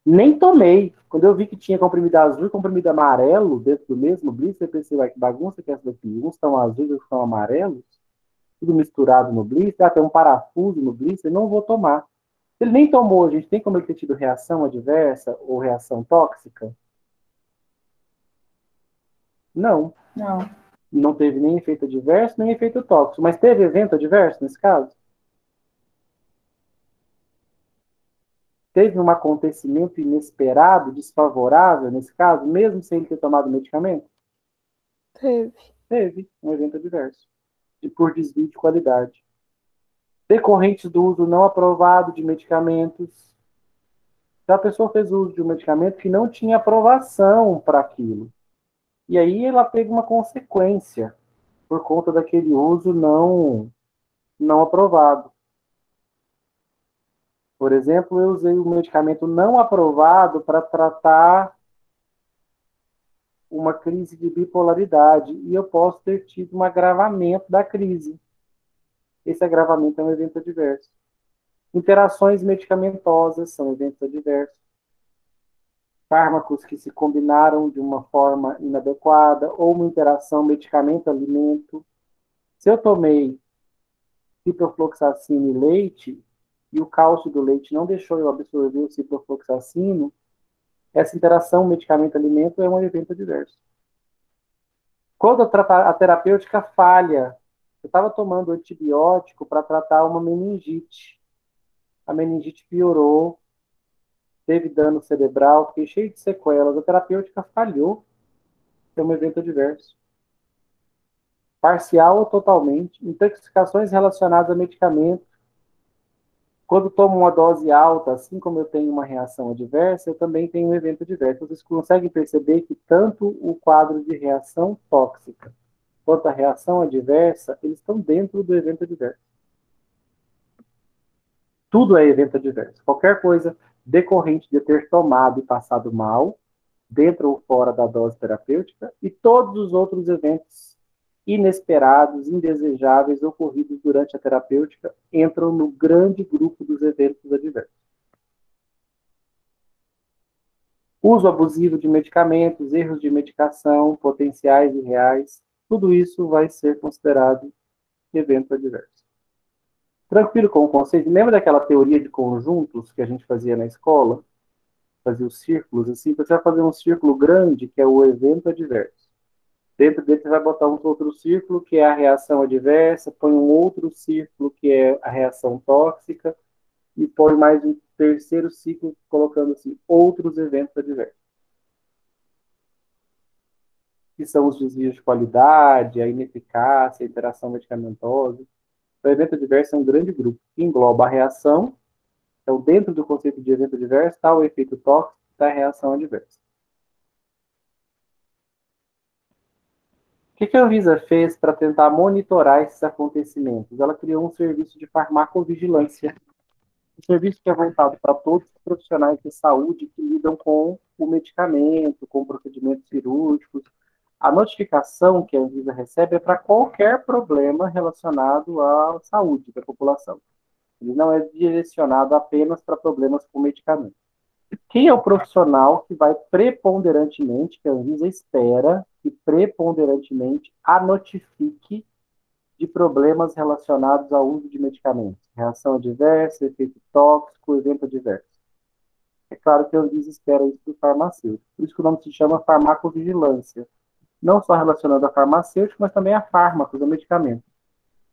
Nem tomei. Quando eu vi que tinha comprimido azul e comprimido amarelo dentro do mesmo blister, eu pensei, ué, que bagunça que é essa daqui? Uns estão azuis, outros estão amarelos, tudo misturado no blister, tem um parafuso no blister, não vou tomar. Se ele nem tomou, a gente tem como ele ter tido reação adversa ou reação tóxica? Não. Não. Não teve nem efeito adverso, nem efeito tóxico. Mas teve evento adverso nesse caso? Teve um acontecimento inesperado, desfavorável nesse caso, mesmo sem ele ter tomado o medicamento? Teve. Teve um evento adverso. E por desvio de qualidade. Decorrentes do uso não aprovado de medicamentos. Se a pessoa fez uso de um medicamento que não tinha aprovação para aquilo. E aí ela teve uma consequência por conta daquele uso não aprovado. Por exemplo, eu usei um medicamento não aprovado para tratar uma crise de bipolaridade e eu posso ter tido um agravamento da crise. Esse agravamento é um evento adverso. Interações medicamentosas são eventos adversos. Fármacos que se combinaram de uma forma inadequada ou uma interação medicamento-alimento. Se eu tomei ciprofloxacino e leite e o cálcio do leite não deixou eu absorver o ciprofloxacino, essa interação medicamento-alimento é um evento adverso. Quando a terapêutica falha, eu estava tomando antibiótico para tratar uma meningite. A meningite piorou, teve dano cerebral, fiquei cheio de sequelas, a terapêutica falhou, é um evento adverso. Parcial ou totalmente, intoxicações relacionadas a medicamento. Quando tomo uma dose alta, assim como eu tenho uma reação adversa, eu também tenho um evento adverso. Vocês conseguem perceber que tanto o quadro de reação tóxica quanto a reação adversa, eles estão dentro do evento adverso. Tudo é evento adverso. Qualquer coisa decorrente de ter tomado e passado mal, dentro ou fora da dose terapêutica, e todos os outros eventos inesperados, indesejáveis, ocorridos durante a terapêutica, entram no grande grupo dos eventos adversos. Uso abusivo de medicamentos, erros de medicação, potenciais e reais, tudo isso vai ser considerado evento adverso. Tranquilo com o conceito? Lembra daquela teoria de conjuntos que a gente fazia na escola? Fazia os círculos, assim, você vai fazer um círculo grande, que é o evento adverso. Dentro dele você vai botar um outro círculo, que é a reação adversa, põe um outro círculo, que é a reação tóxica, e põe mais um terceiro ciclo, colocando assim, outros eventos adversos. Que são os desvios de qualidade, a ineficácia, a interação medicamentosa. O evento adverso é um grande grupo, que engloba a reação. Então, dentro do conceito de evento adverso, está o efeito tóxico, está a reação adversa. O que a Anvisa fez para tentar monitorar esses acontecimentos? Ela criou um serviço de farmacovigilância, um serviço que é voltado para todos os profissionais de saúde que lidam com o medicamento, com procedimentos cirúrgicos. A notificação que a Anvisa recebe é para qualquer problema relacionado à saúde da população. Ele não é direcionado apenas para problemas com medicamento. Quem é o profissional que vai preponderantemente, que a Anvisa espera que preponderantemente a notifique de problemas relacionados ao uso de medicamentos? Reação adversa, efeito tóxico, evento adverso. É claro que a Anvisa espera isso do farmacêutico. Por isso que o nome se chama farmacovigilância. Não só relacionado a farmacêutico, mas também a fármacos, a medicamentos.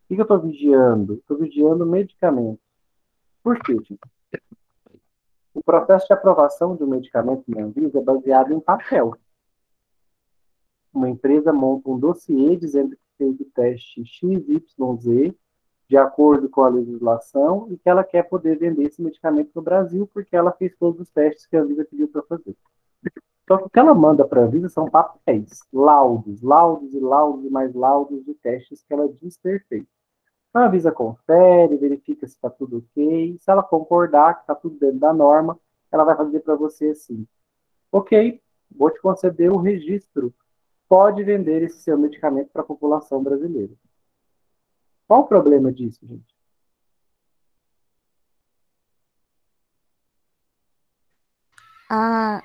O que eu estou vigiando? Estou vigiando medicamentos. Por quê, gente? O processo de aprovação de um medicamento na Anvisa é baseado em papel. Uma empresa monta um dossiê dizendo que fez o teste XYZ, de acordo com a legislação, e que ela quer poder vender esse medicamento no Brasil, porque ela fez todos os testes que a Anvisa pediu para fazer. Só que o que ela manda para a Anvisa são papéis, laudos e mais laudos de testes que ela diz ter feito. Então a Anvisa confere, verifica se está tudo ok. Se ela concordar que está tudo dentro da norma, ela vai fazer para você assim: ok, vou te conceder o registro. Pode vender esse seu medicamento para a população brasileira. Qual o problema disso, gente?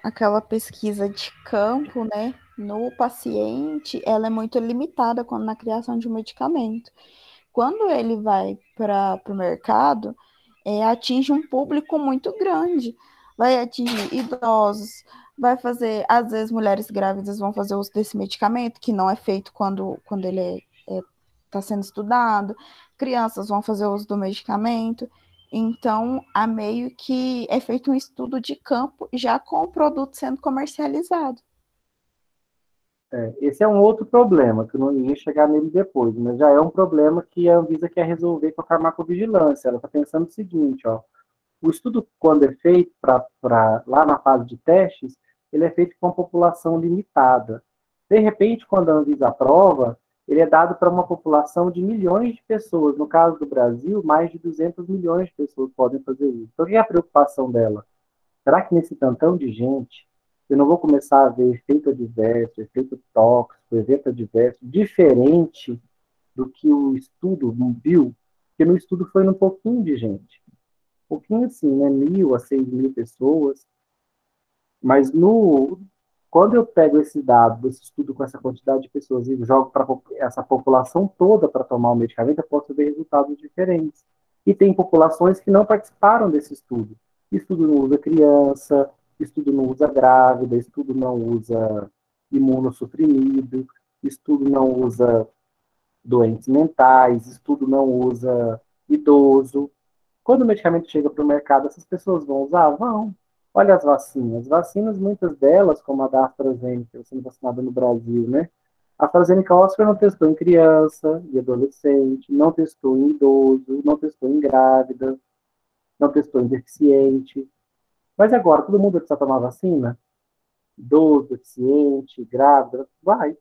Aquela pesquisa de campo, né, no paciente, ela é muito limitada na criação de um medicamento. Quando ele vai para o mercado, atinge um público muito grande. Vai atingir idosos, vai fazer, às vezes, mulheres grávidas vão fazer uso desse medicamento, que não é feito quando ele está sendo estudado, crianças vão fazer uso do medicamento. Então, há meio que é feito um estudo de campo já com o produto sendo comercializado. Esse é um outro problema, que eu não ia chegar nele depois, mas já é um problema que a Anvisa quer resolver com a farmacovigilância. Ela está pensando o seguinte, ó, o estudo, quando é feito lá na fase de testes, ele é feito com uma população limitada. De repente, quando a Anvisa aprova, ele é dado para uma população de milhões de pessoas. No caso do Brasil, mais de 200 milhões de pessoas podem fazer isso. Então, o que é a preocupação dela? Será que nesse tantão de gente, eu não vou começar a ver efeito adverso, efeito tóxico, evento adverso, diferente do que o estudo viu? Porque no estudo foi num pouquinho de gente. Um pouquinho assim, né? 1.000 a 6.000 pessoas. Mas quando eu pego esse dado, esse estudo com essa quantidade de pessoas e jogo para essa população toda para tomar o medicamento, eu posso ver resultados diferentes. E tem populações que não participaram desse estudo. Estudo não usa criança, estudo não usa grávida, estudo não usa imunossuprimido, estudo não usa doentes mentais, estudo não usa idoso. Quando o medicamento chega para o mercado, essas pessoas vão usar? Vão. Olha as vacinas. Vacinas, muitas delas, como a da AstraZeneca, sendo vacinada no Brasil, né? A AstraZeneca Oxford não testou em criança e adolescente, não testou em idoso, não testou em grávida, não testou em deficiente. Mas agora, todo mundo precisa tomar vacina? Idoso, deficiente, grávida, vai.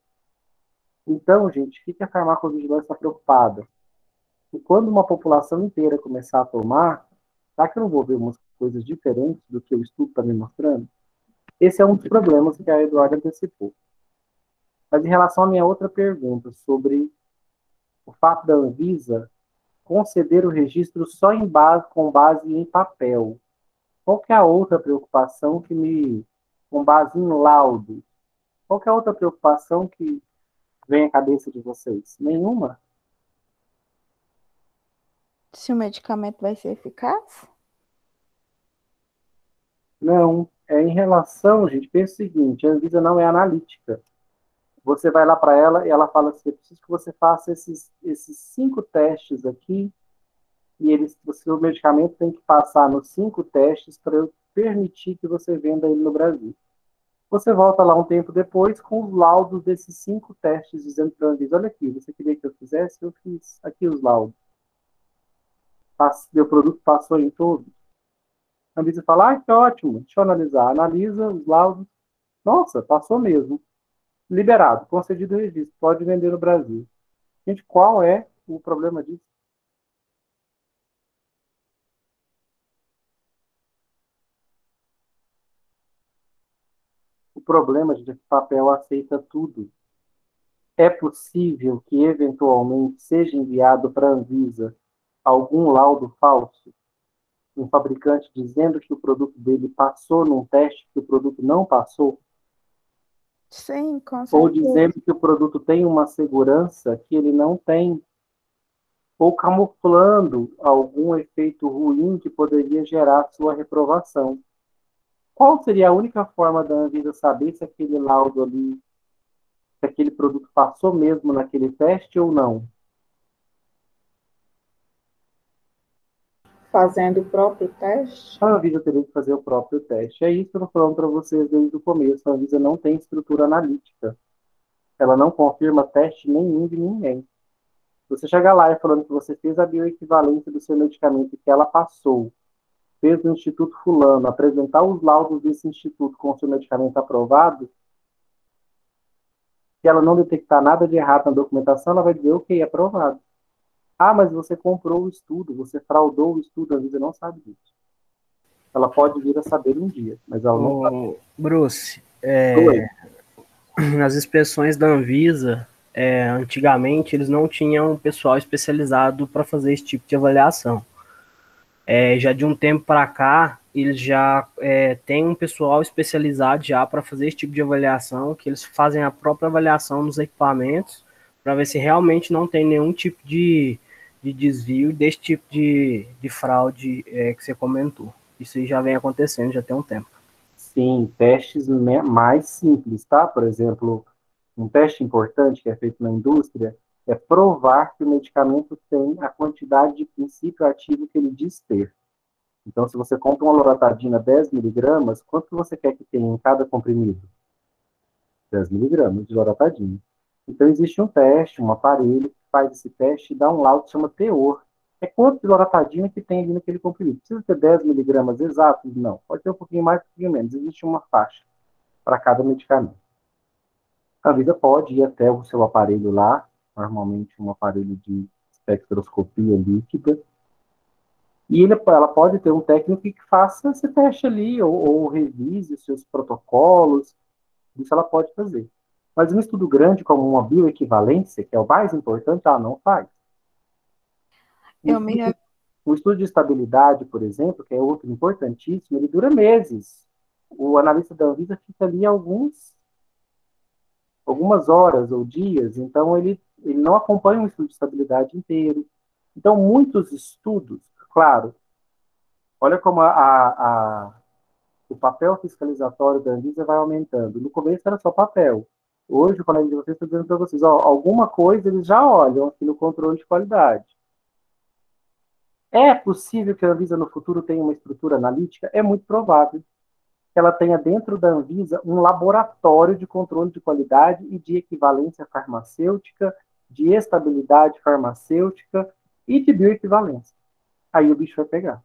Então, gente, o que a farmacovigilância está preocupada? E quando uma população inteira começar a tomar, será que eu não vou ver umas coisas diferentes do que o estudo está me mostrando? Esse é um dos problemas que a Eduarda antecipou. Mas em relação à minha outra pergunta, sobre o fato da Anvisa conceder o registro só com base em papel, qual que é a outra preocupação com base em laudo? Qual que é a outra preocupação que vem à cabeça de vocês? Nenhuma? Se o medicamento vai ser eficaz? Não. É em relação, gente, pensa o seguinte, a Anvisa não é analítica. Você vai lá para ela e ela fala assim, eu preciso que você faça esses 5 testes aqui, e o seu medicamento tem que passar nos 5 testes para eu permitir que você venda ele no Brasil. Você volta lá um tempo depois com os laudos desses 5 testes, dizendo para a Anvisa, olha aqui, você queria que eu fizesse? Eu fiz aqui os laudos. Meu produto passou em todos. A Anvisa fala, que ótimo, deixa eu analisar. Analisa os laudos. Nossa, passou mesmo. Liberado, concedido o registro, pode vender no Brasil. Gente, qual é o problema disso? O problema, gente, é que o papel aceita tudo. É possível que, eventualmente, seja enviado para a Anvisa algum laudo falso? Um fabricante dizendo que o produto dele passou num teste que o produto não passou? Sim, com Ou certeza. dizendo que o produto tem uma segurança que ele não tem? Ou camuflando algum efeito ruim que poderia gerar sua reprovação? Qual seria a única forma da Anvisa saber se aquele laudo ali, se aquele produto passou mesmo naquele teste ou não? Fazendo o próprio teste? A Anvisa teria que fazer o próprio teste. É isso que eu estou falando para vocês desde o começo. A Anvisa não tem estrutura analítica. Ela não confirma teste nenhum de ninguém. Se você chegar lá e falando que você fez a bioequivalência do seu medicamento e que ela passou, fez no Instituto Fulano, apresentar os laudos desse instituto com o seu medicamento aprovado, se ela não detectar nada de errado na documentação, ela vai dizer, ok, aprovado. Ah, mas você comprou o estudo, você fraudou o estudo, a Anvisa não sabe disso. Ela pode vir a saber um dia, mas ela não sabe. Bruce, Oi. nas inspeções da Anvisa, antigamente eles não tinham pessoal especializado para fazer esse tipo de avaliação. Já de um tempo para cá, eles já têm um pessoal especializado já para fazer esse tipo de avaliação, que eles fazem a própria avaliação nos equipamentos, para ver se realmente não tem nenhum tipo de desvio desse tipo de fraude que você comentou. Isso aí já vem acontecendo, já tem um tempo. Sim, testes mais simples, tá? Por exemplo, um teste importante que é feito na indústria é provar que o medicamento tem a quantidade de princípio ativo que ele diz ter. Então, se você compra uma loratadina 10 miligramas, quanto você quer que tenha em cada comprimido? 10 miligramas de loratadina. Então, existe um teste, um aparelho que faz esse teste e dá um laudo que chama teor. É quanto de loratadina que tem ali naquele comprimido. Precisa ter 10 miligramas exatos? Não. Pode ter um pouquinho mais, um pouquinho menos. Existe uma faixa para cada medicamento. A Anvisa pode ir até o seu aparelho lá, normalmente um aparelho de espectroscopia líquida, e ela pode ter um técnico que faça esse teste ali, ou revise os seus protocolos, isso ela pode fazer. Mas um estudo grande, como uma bioequivalência, que é o mais importante, ela não faz. O estudo de estabilidade, por exemplo, que é outro importantíssimo, ele dura meses. O analista da Anvisa fica ali algumas horas ou dias, então ele não acompanha um estudo de estabilidade inteiro. Então, muitos estudos, claro, olha como o papel fiscalizatório da Anvisa vai aumentando. No começo era só papel. Hoje, quando a gente está dizendo para vocês, alguma coisa eles já olham aqui no controle de qualidade. É possível que a Anvisa no futuro tenha uma estrutura analítica? É muito provável. que ela tenha dentro da Anvisa um laboratório de controle de qualidade e de equivalência farmacêutica, de estabilidade farmacêutica e de bioequivalência. Aí o bicho vai pegar.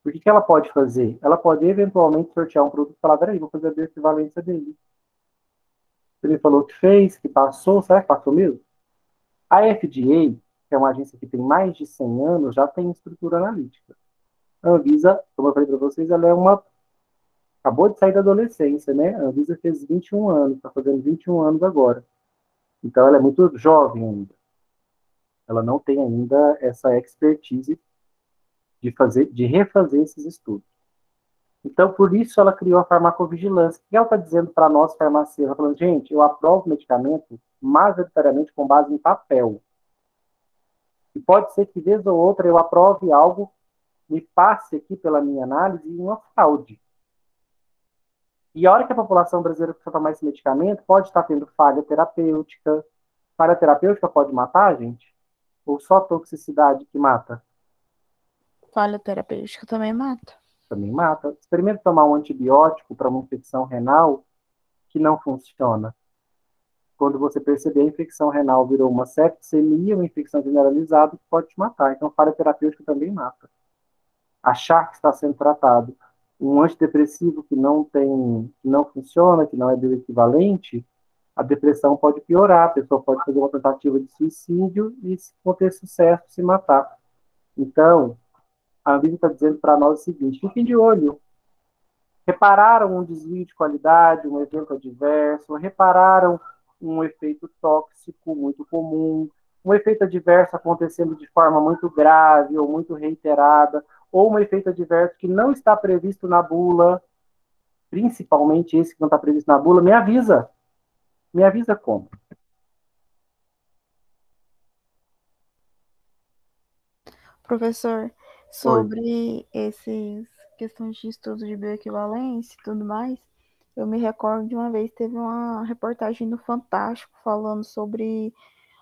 O que ela pode fazer? Ela pode eventualmente sortear um produto e falar, peraí, vou fazer a bioequivalência dele. Ele falou que fez, que passou, será que passou mesmo? A FDA, que é uma agência que tem mais de 100 anos, já tem estrutura analítica. A Anvisa, como eu falei para vocês, ela é uma... Acabou de sair da adolescência, né? A Anvisa fez 21 anos, está fazendo 21 anos agora. Então ela é muito jovem ainda. Ela não tem ainda essa expertise de refazer esses estudos. Então, por isso, ela criou a farmacovigilância. O que ela está dizendo para nós, farmacêuticos? Ela está falando, gente, eu aprovo medicamento majoritariamente com base em papel. E pode ser que, vez ou outra, eu aprove algo, me passe aqui pela minha análise uma fraude. E a hora que a população brasileira precisa tomar esse medicamento, pode estar tendo falha terapêutica. Falha terapêutica pode matar, gente? Ou só toxicidade que mata? Falha terapêutica também mata. Também mata. Experimenta tomar um antibiótico para uma infecção renal que não funciona. Quando você perceber, a infecção renal virou uma septicemia, uma infecção generalizada que pode te matar. Então, falha terapêutica também mata. Achar que está sendo tratado um antidepressivo que não funciona, que não é bioequivalente, a depressão pode piorar, a pessoa pode fazer uma tentativa de suicídio e, se não ter sucesso, se matar. Então, a Anvisa está dizendo para nós o seguinte, fiquem de olho. Repararam um desvio de qualidade, um evento adverso, repararam um efeito tóxico muito comum, um efeito adverso acontecendo de forma muito grave ou muito reiterada, ou um efeito adverso que não está previsto na bula, principalmente esse que não está previsto na bula, me avisa. Me avisa como? Professor, sobre esses questões de estudo de bioequivalência e tudo mais, eu me recordo de uma vez teve uma reportagem no Fantástico falando sobre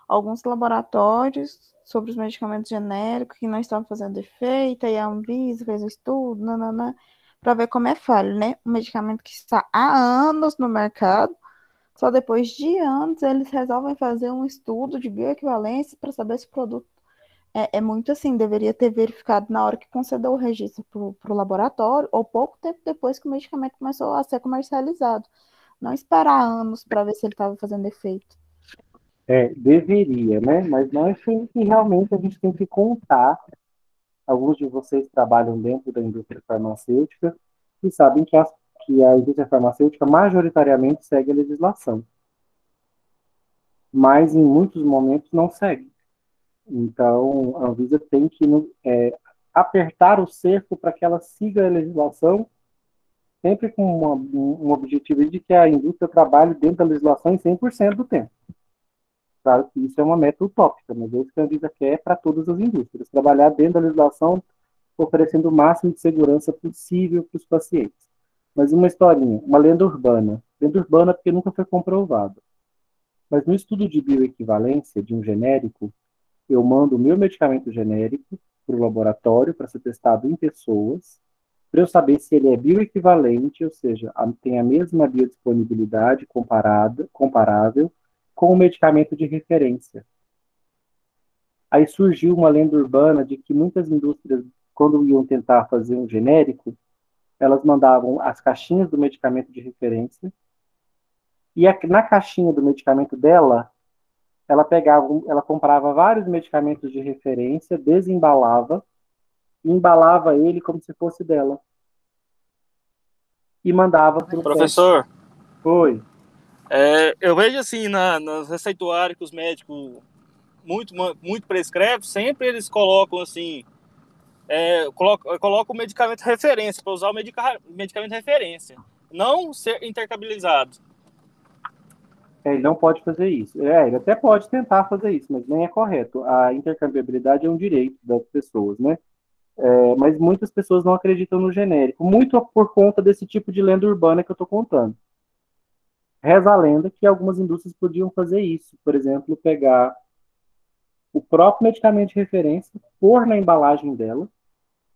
alguns laboratórios, sobre os medicamentos genéricos que não estavam fazendo efeito, e a Anvisa fez um estudo, para ver como é falho, né? Um medicamento que está há anos no mercado, só depois de anos eles resolvem fazer um estudo de bioequivalência para saber se o produto é muito assim, deveria ter verificado na hora que concedeu o registro para o laboratório, ou pouco tempo depois que o medicamento começou a ser comercializado. Não esperar anos para ver se ele estava fazendo efeito. Deveria, né? Mas não é assim que realmente a gente tem que contar. Alguns de vocês trabalham dentro da indústria farmacêutica e sabem que a indústria farmacêutica majoritariamente segue a legislação. Mas em muitos momentos não segue. Então, a Anvisa tem que apertar o cerco para que ela siga a legislação, sempre com um objetivo de que a indústria trabalhe dentro da legislação em 100% do tempo. Claro que isso é uma meta utópica, mas é isso que a Anvisa quer para todas as indústrias, trabalhar dentro da legislação, oferecendo o máximo de segurança possível para os pacientes. Mas uma historinha, uma lenda urbana porque nunca foi comprovada. Mas no estudo de bioequivalência de um genérico, eu mando o meu medicamento genérico para o laboratório para ser testado em pessoas, para eu saber se ele é bioequivalente, ou seja, tem a mesma biodisponibilidade comparável com o medicamento de referência. Aí surgiu uma lenda urbana de que muitas indústrias, quando iam tentar fazer um genérico, elas mandavam as caixinhas do medicamento de referência e na caixinha do medicamento dela, ela comprava vários medicamentos de referência, desembalava, e embalava ele como se fosse dela. E mandava para o Professor, teste. Oi. Eu vejo assim, nos receituários que os médicos muito prescrevem, sempre eles colocam assim, colocam o medicamento referência, para usar o medicamento referência, não ser intercambializado. Ele não pode fazer isso. Ele até pode tentar fazer isso, mas nem é correto. A intercambiabilidade é um direito das pessoas, né? Mas muitas pessoas não acreditam no genérico, muito por conta desse tipo de lenda urbana que eu estou contando. Reza a lenda que algumas indústrias podiam fazer isso, por exemplo, pegar o próprio medicamento de referência, pôr na embalagem dela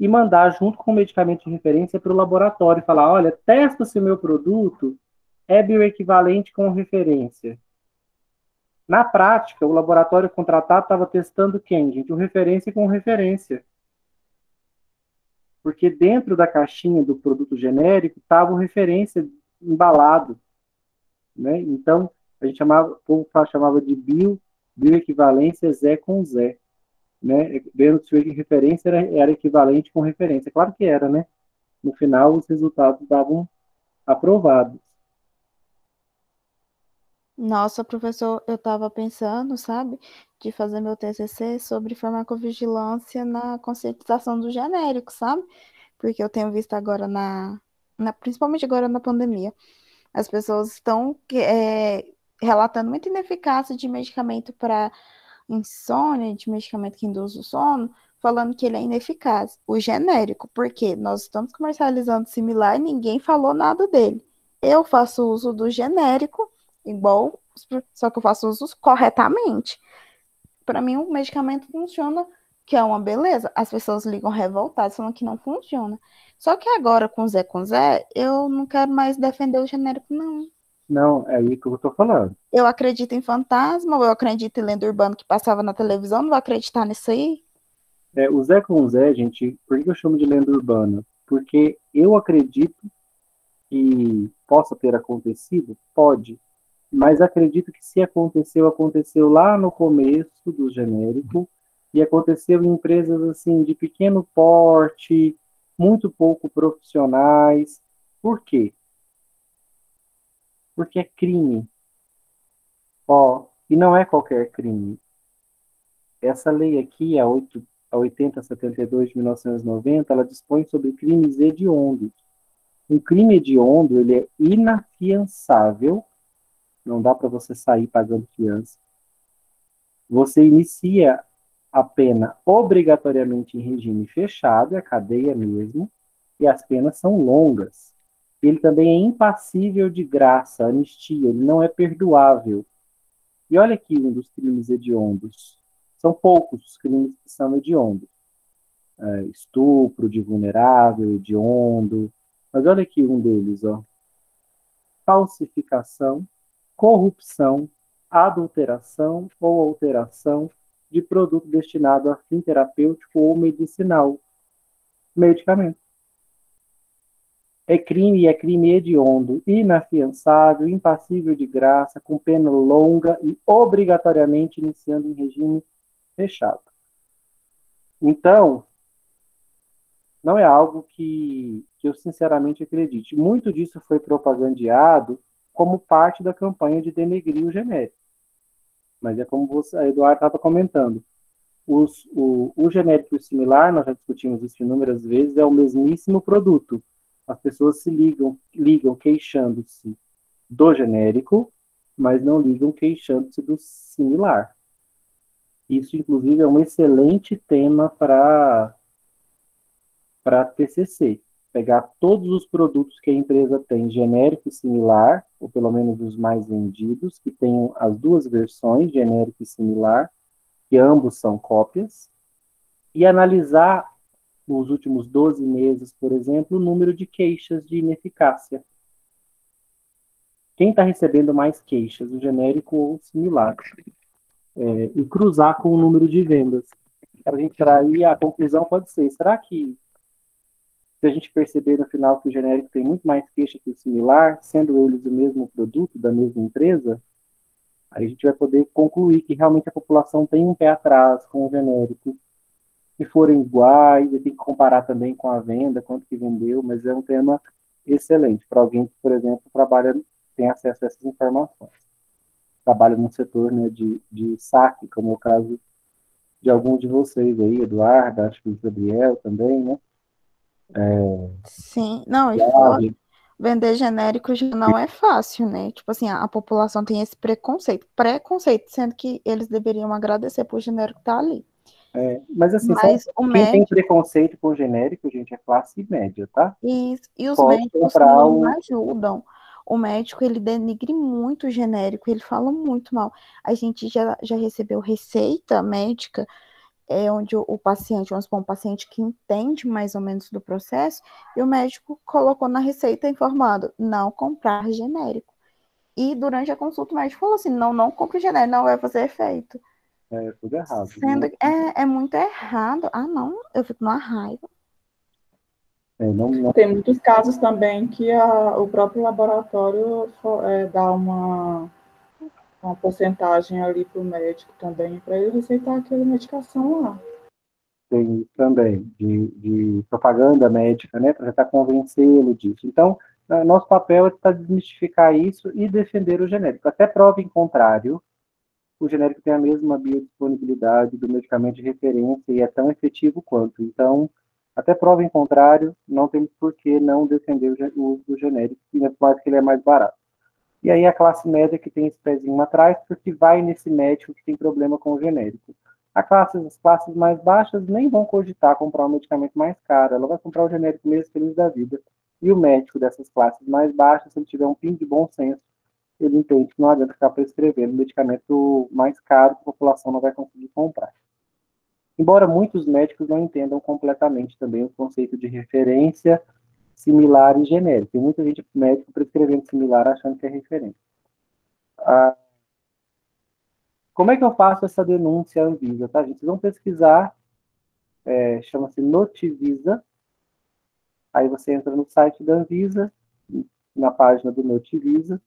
e mandar junto com o medicamento de referência para o laboratório e falar, olha, testa se o meu produto é bioequivalente com referência. Na prática, o laboratório contratado estava testando quem, gente? O referência com referência. Porque dentro da caixinha do produto genérico estava o referência embalado, né? Então, a gente chamava, o povo chamava de bioequivalência Zé com Zé, né? Vendo se a referência era equivalente com referência. Claro que era, né? No final, os resultados davam aprovados. Nossa, professor, eu estava pensando, sabe, de fazer meu TCC sobre farmacovigilância na conscientização do genérico, sabe? Porque eu tenho visto agora principalmente agora na pandemia, as pessoas estão relatando muita ineficácia de medicamento para insônia, de medicamento que induz o sono, falando que ele é ineficaz. O genérico, porque nós estamos comercializando similar e ninguém falou nada dele. Eu faço uso do genérico, igual, só que eu faço uso corretamente. Para mim, o medicamento funciona, que é uma beleza. As pessoas ligam revoltadas, falando que não funciona. Só que agora, com Zé, eu não quero mais defender o genérico, não. Não, é aí que eu estou falando. Eu acredito em fantasma, ou eu acredito em lenda urbana que passava na televisão, não vou acreditar nisso aí? O Zé com Zé, gente, por que eu chamo de lenda urbana? Porque eu acredito que possa ter acontecido, pode, mas acredito que se aconteceu, aconteceu lá no começo do genérico, e aconteceu em empresas assim de pequeno porte, muito pouco profissionais. Por quê? Porque é crime. E não é qualquer crime. Essa lei aqui, a 8072 de 1990, ela dispõe sobre crimes hediondos. Um crime hediondo, ele é inafiançável, não dá para você sair pagando fiança. Você inicia a pena obrigatoriamente em regime fechado, é a cadeia mesmo, e as penas são longas. Ele também é impassível de graça, anistia, ele não é perdoável. E olha aqui um dos crimes hediondos. São poucos os crimes que são hediondos. Estupro de vulnerável, hediondo. Mas olha aqui um deles, ó. Falsificação, corrupção, adulteração ou alteração de produto destinado a fim terapêutico ou medicinal. Medicamento. É crime hediondo, inafiançável, impassível de graça, com pena longa e obrigatoriamente iniciando em regime fechado. Então, não é algo que eu sinceramente acredite. Muito disso foi propagandeado como parte da campanha de denegrir o genérico. Mas é como a Eduardo estava comentando. O genérico similar, nós já discutimos isso inúmeras vezes, é o mesmíssimo produto. As pessoas se ligam queixando-se do genérico, mas não ligam queixando-se do similar. Isso, inclusive, é um excelente tema para TCC. Pegar todos os produtos que a empresa tem, genérico e similar, ou pelo menos os mais vendidos, que tenham as duas versões, genérico e similar, que ambos são cópias, e analisar nos últimos 12 meses, por exemplo, o número de queixas de ineficácia. Quem está recebendo mais queixas, o genérico ou o similar? E cruzar com o número de vendas. Para a gente trair, a conclusão pode ser, será que se a gente perceber no final que o genérico tem muito mais queixa que o similar, sendo eles o mesmo produto, da mesma empresa, aí a gente vai poder concluir que realmente a população tem um pé atrás com o genérico. Se forem iguais, tem que comparar também com a venda, quanto que vendeu, mas é um tema excelente para alguém que, por exemplo, tem acesso a essas informações. Trabalha no setor, né, de saque, como é o caso de alguns de vocês aí, Eduardo, acho que o Gabriel também, né? Sim, não, e fora, vender genérico já não é fácil, né? Tipo assim, a população tem esse preconceito, sendo que eles deveriam agradecer por genérico estar ali. Mas assim, quem tem preconceito com genérico, gente, é classe média, tá? E os médicos não ajudam. O médico, ele denigre muito o genérico, ele fala muito mal. A gente já recebeu receita médica é onde o paciente, vamos supor, um paciente que entende mais ou menos do processo, e o médico colocou na receita informando, não comprar genérico. E durante a consulta o médico falou assim, não compre genérico, não vai fazer efeito. É tudo errado. Sendo Né? que é muito errado. Ah, não, eu fico numa raiva. Não... Tem muitos casos também que o próprio laboratório dá uma porcentagem ali para o médico também, para ele receitar aquela medicação lá. Tem isso também, de propaganda médica, né, para tentar convencê-lo disso. Então, nosso papel é tentar desmistificar isso e defender o genérico. Até prova em contrário, o genérico tem a mesma biodisponibilidade do medicamento de referência e é tão efetivo quanto. Então, até prova em contrário, não temos por que não defender o uso do genérico, ainda mais que ele é mais barato. E aí a classe média que tem esse pezinho atrás, porque vai nesse médico que tem problema com o genérico. As classes mais baixas nem vão cogitar comprar um medicamento mais caro, ela vai comprar o genérico mesmo feliz da vida. E o médico dessas classes mais baixas, se ele tiver um pingo de bom senso, ele entende que não adianta ficar prescrevendo medicamento mais caro que a população não vai conseguir comprar. Embora muitos médicos não entendam completamente também o conceito de referência, similar e genérico. Tem muita gente médico prescrevendo similar achando que é referência. Como é que eu faço essa denúncia à Anvisa, tá, gente? Vocês vão pesquisar, chama-se Notivisa, aí você entra no site da Anvisa, na página do Notivisa,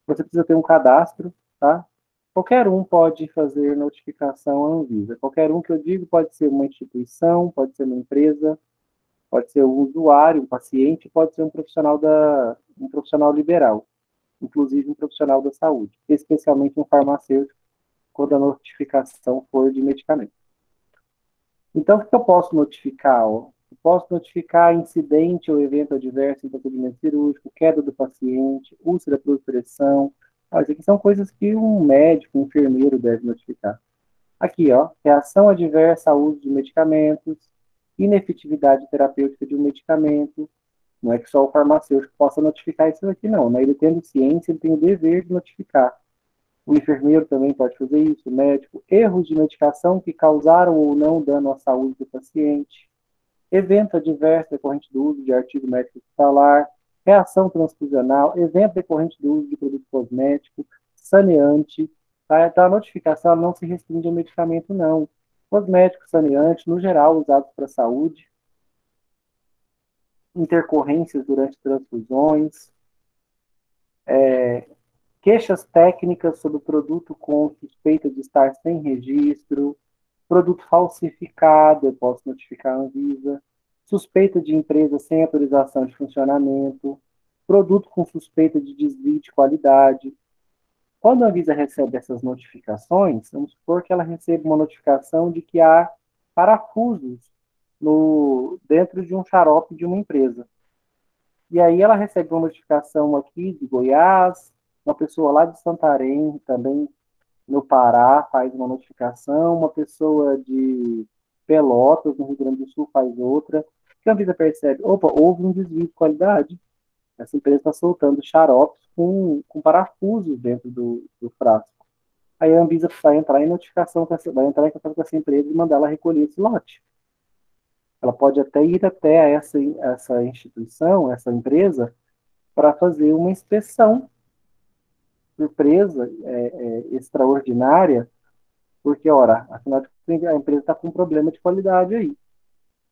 você precisa ter um cadastro, tá? Qualquer um pode fazer notificação à Anvisa. Qualquer um que eu digo pode ser uma instituição, pode ser uma empresa, pode ser um usuário, um paciente, pode ser um profissional liberal, inclusive um profissional da saúde, especialmente um farmacêutico, quando a notificação for de medicamento. Então, o que eu posso notificar? Eu posso notificar incidente ou evento adverso em procedimento cirúrgico, queda do paciente, úlcera por pressão. Isso aqui são coisas que um médico, um enfermeiro deve notificar. Aqui, ó, reação adversa ao uso de medicamentos, inefetividade terapêutica de um medicamento. Não é que só o farmacêutico possa notificar isso aqui, não. Né? Ele tendo ciência, ele tem o dever de notificar. O enfermeiro também pode fazer isso, o médico. Erros de medicação que causaram ou não dano à saúde do paciente. Evento adverso decorrente do uso de artigo médico hospitalar. Reação transfusional. Evento decorrente do uso de produto cosmético. Saneante. Tá? Então, a notificação não se restringe ao medicamento, não. Cosmético, saneante, no geral, usados para a saúde. Intercorrências durante transfusões. Queixas técnicas sobre o produto com suspeita de estar sem registro, produto falsificado, eu posso notificar a Anvisa, suspeita de empresa sem autorização de funcionamento, produto com suspeita de desvio de qualidade. Quando a Anvisa recebe essas notificações, vamos supor que ela recebe uma notificação de que há parafusos dentro de um xarope de uma empresa. E aí ela recebe uma notificação aqui de Goiás, uma pessoa lá de Santarém, também no Pará, faz uma notificação, uma pessoa de Pelotas, no Rio Grande do Sul, faz outra, que a Anvisa percebe, opa, houve um desvio de qualidade, essa empresa está soltando xaropes com parafusos dentro do frasco. Aí a Anvisa vai entrar em notificação, vai entrar em contato com essa empresa e mandar ela recolher esse lote. Ela pode até ir até essa instituição, essa empresa, para fazer uma inspeção surpresa, extraordinária, porque, ora, afinal de contas, a empresa está com um problema de qualidade aí.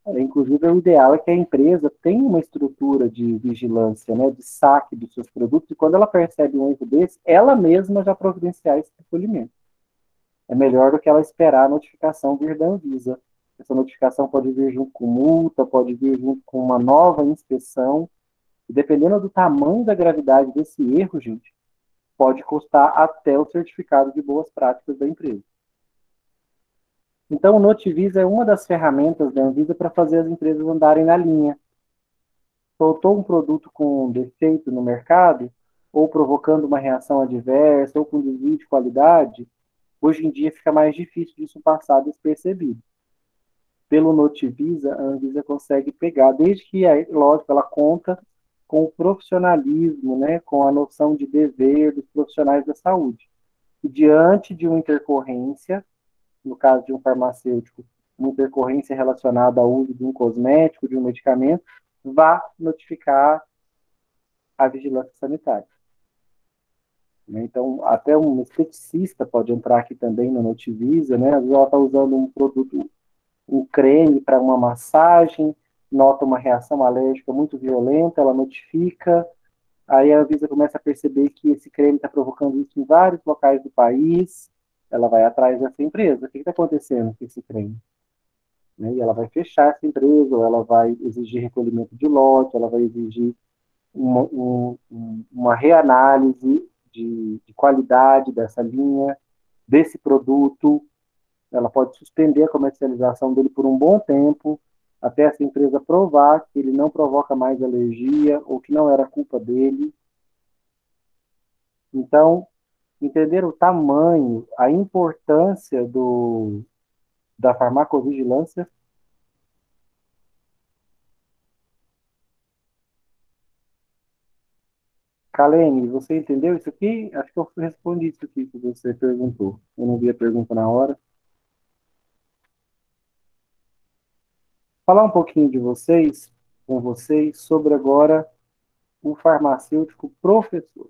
Inclusive, o ideal é que a empresa tenha uma estrutura de vigilância, né, de saque dos seus produtos, e quando ela percebe um erro desse, ela mesma já providenciar esse recolhimento. É melhor do que ela esperar a notificação vir da Anvisa. Essa notificação pode vir junto com multa, pode vir junto com uma nova inspeção, e dependendo do tamanho da gravidade desse erro, gente, pode custar até o certificado de boas práticas da empresa. Então, o Notivisa é uma das ferramentas da Anvisa para fazer as empresas andarem na linha. Soltou um produto com defeito no mercado, ou provocando uma reação adversa, ou com desvio de qualidade, hoje em dia fica mais difícil disso passar despercebido. Pelo Notivisa, a Anvisa consegue pegar, desde que, lógico, ela conta com o profissionalismo, né, com a noção de dever dos profissionais da saúde. E diante de uma intercorrência, no caso de um farmacêutico, uma intercorrência relacionada ao uso de um cosmético, de um medicamento, vá notificar a vigilância sanitária. Então, até um esteticista pode entrar aqui também no Notivisa, né? Às vezes ela está usando um produto, um creme para uma massagem, nota uma reação alérgica muito violenta, ela notifica, aí a Anvisa começa a perceber que esse creme está provocando isso em vários locais do país, ela vai atrás dessa empresa. O que está acontecendo com esse creme? Né? E ela vai fechar essa empresa, ou ela vai exigir recolhimento de lote, ela vai exigir uma reanálise de qualidade dessa linha, desse produto. Ela pode suspender a comercialização dele por um bom tempo, até essa empresa provar que ele não provoca mais alergia ou que não era culpa dele. Então, entender o tamanho, a importância da farmacovigilância. Kalene, você entendeu isso aqui? Acho que eu respondi isso aqui que você perguntou. Eu não vi a pergunta na hora. Falar um pouquinho de vocês, com vocês, sobre agora o farmacêutico professor.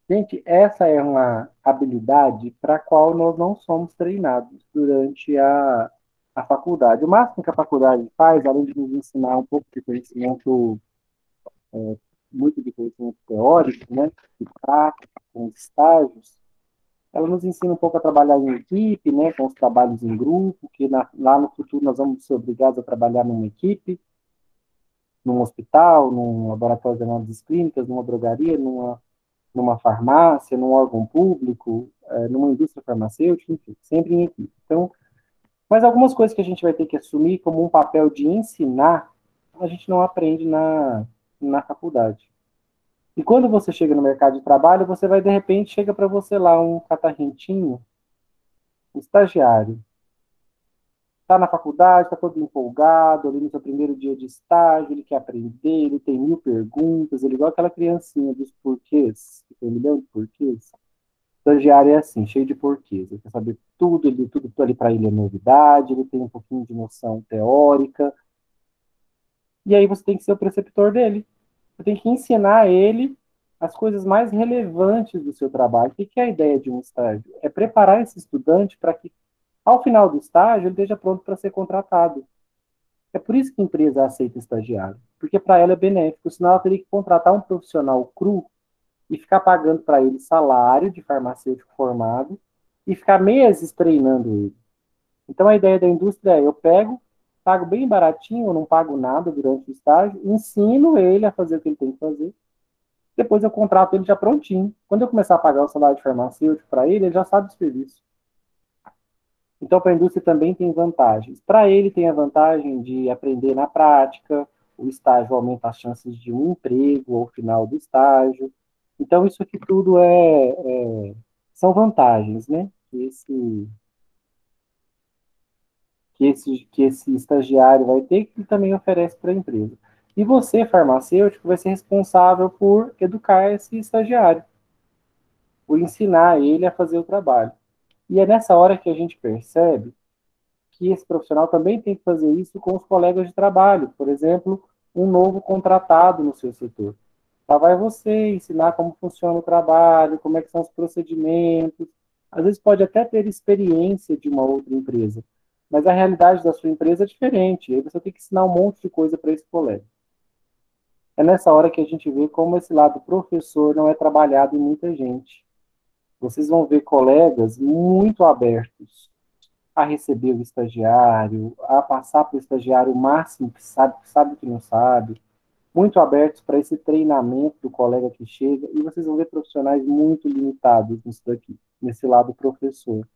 Gente, essa é uma habilidade para a qual nós não somos treinados durante a faculdade. O máximo que a faculdade faz, além de nos ensinar um pouco de conhecimento, muito de conhecimento teórico, né, de prática, com os estágios, ela nos ensina um pouco a trabalhar em equipe, né, com os trabalhos em grupo, que lá no futuro nós vamos ser obrigados a trabalhar numa equipe, num hospital, num laboratório de análises clínicas, numa drogaria, numa farmácia, num órgão público, numa indústria farmacêutica, enfim, sempre em equipe. Então, mas algumas coisas que a gente vai ter que assumir como um papel de ensinar, a gente não aprende na faculdade. E quando você chega no mercado de trabalho, você vai, de repente, chega para você lá um catarrentinho, um estagiário, está na faculdade, está todo empolgado, ali no seu primeiro dia de estágio, ele quer aprender, ele tem 1000 perguntas, ele é igual aquela criancinha dos porquês, que tem 1 milhão de porquês. O estagiário é assim, cheio de porquês, ele quer saber tudo ali para ele é novidade, ele tem um pouquinho de noção teórica, e aí você tem que ser o preceptor dele. Você tem que ensinar ele as coisas mais relevantes do seu trabalho. O que é a ideia de um estágio? É preparar esse estudante para que, ao final do estágio, ele esteja pronto para ser contratado. É por isso que a empresa aceita estagiário, porque para ela é benéfico, senão ela teria que contratar um profissional cru e ficar pagando para ele salário de farmacêutico formado e ficar meses treinando ele. Então a ideia da indústria é: eu pego, pago bem baratinho, eu não pago nada durante o estágio, ensino ele a fazer o que ele tem que fazer, depois eu contrato ele já prontinho. Quando eu começar a pagar o salário de farmacêutico para ele, ele já sabe o serviço. Então, para a indústria também tem vantagens. Para ele, tem a vantagem de aprender na prática, o estágio aumenta as chances de um emprego ao final do estágio. Então, isso aqui tudo são vantagens, né? Que esse estagiário vai ter, que ele também oferece para a empresa. E você, farmacêutico, vai ser responsável por educar esse estagiário, por ensinar ele a fazer o trabalho. E é nessa hora que a gente percebe que esse profissional também tem que fazer isso com os colegas de trabalho. Por exemplo, um novo contratado no seu setor. Lá vai você ensinar como funciona o trabalho, como é que são os procedimentos. Às vezes pode até ter experiência de uma outra empresa, mas a realidade da sua empresa é diferente. Aí você tem que ensinar um monte de coisa para esse colega. É nessa hora que a gente vê como esse lado professor não é trabalhado em muita gente. Vocês vão ver colegas muito abertos a receber o estagiário, a passar para o estagiário o máximo que sabe o que não sabe, muito abertos para esse treinamento do colega que chega, e vocês vão ver profissionais muito limitados nisso daqui, nesse lado professor.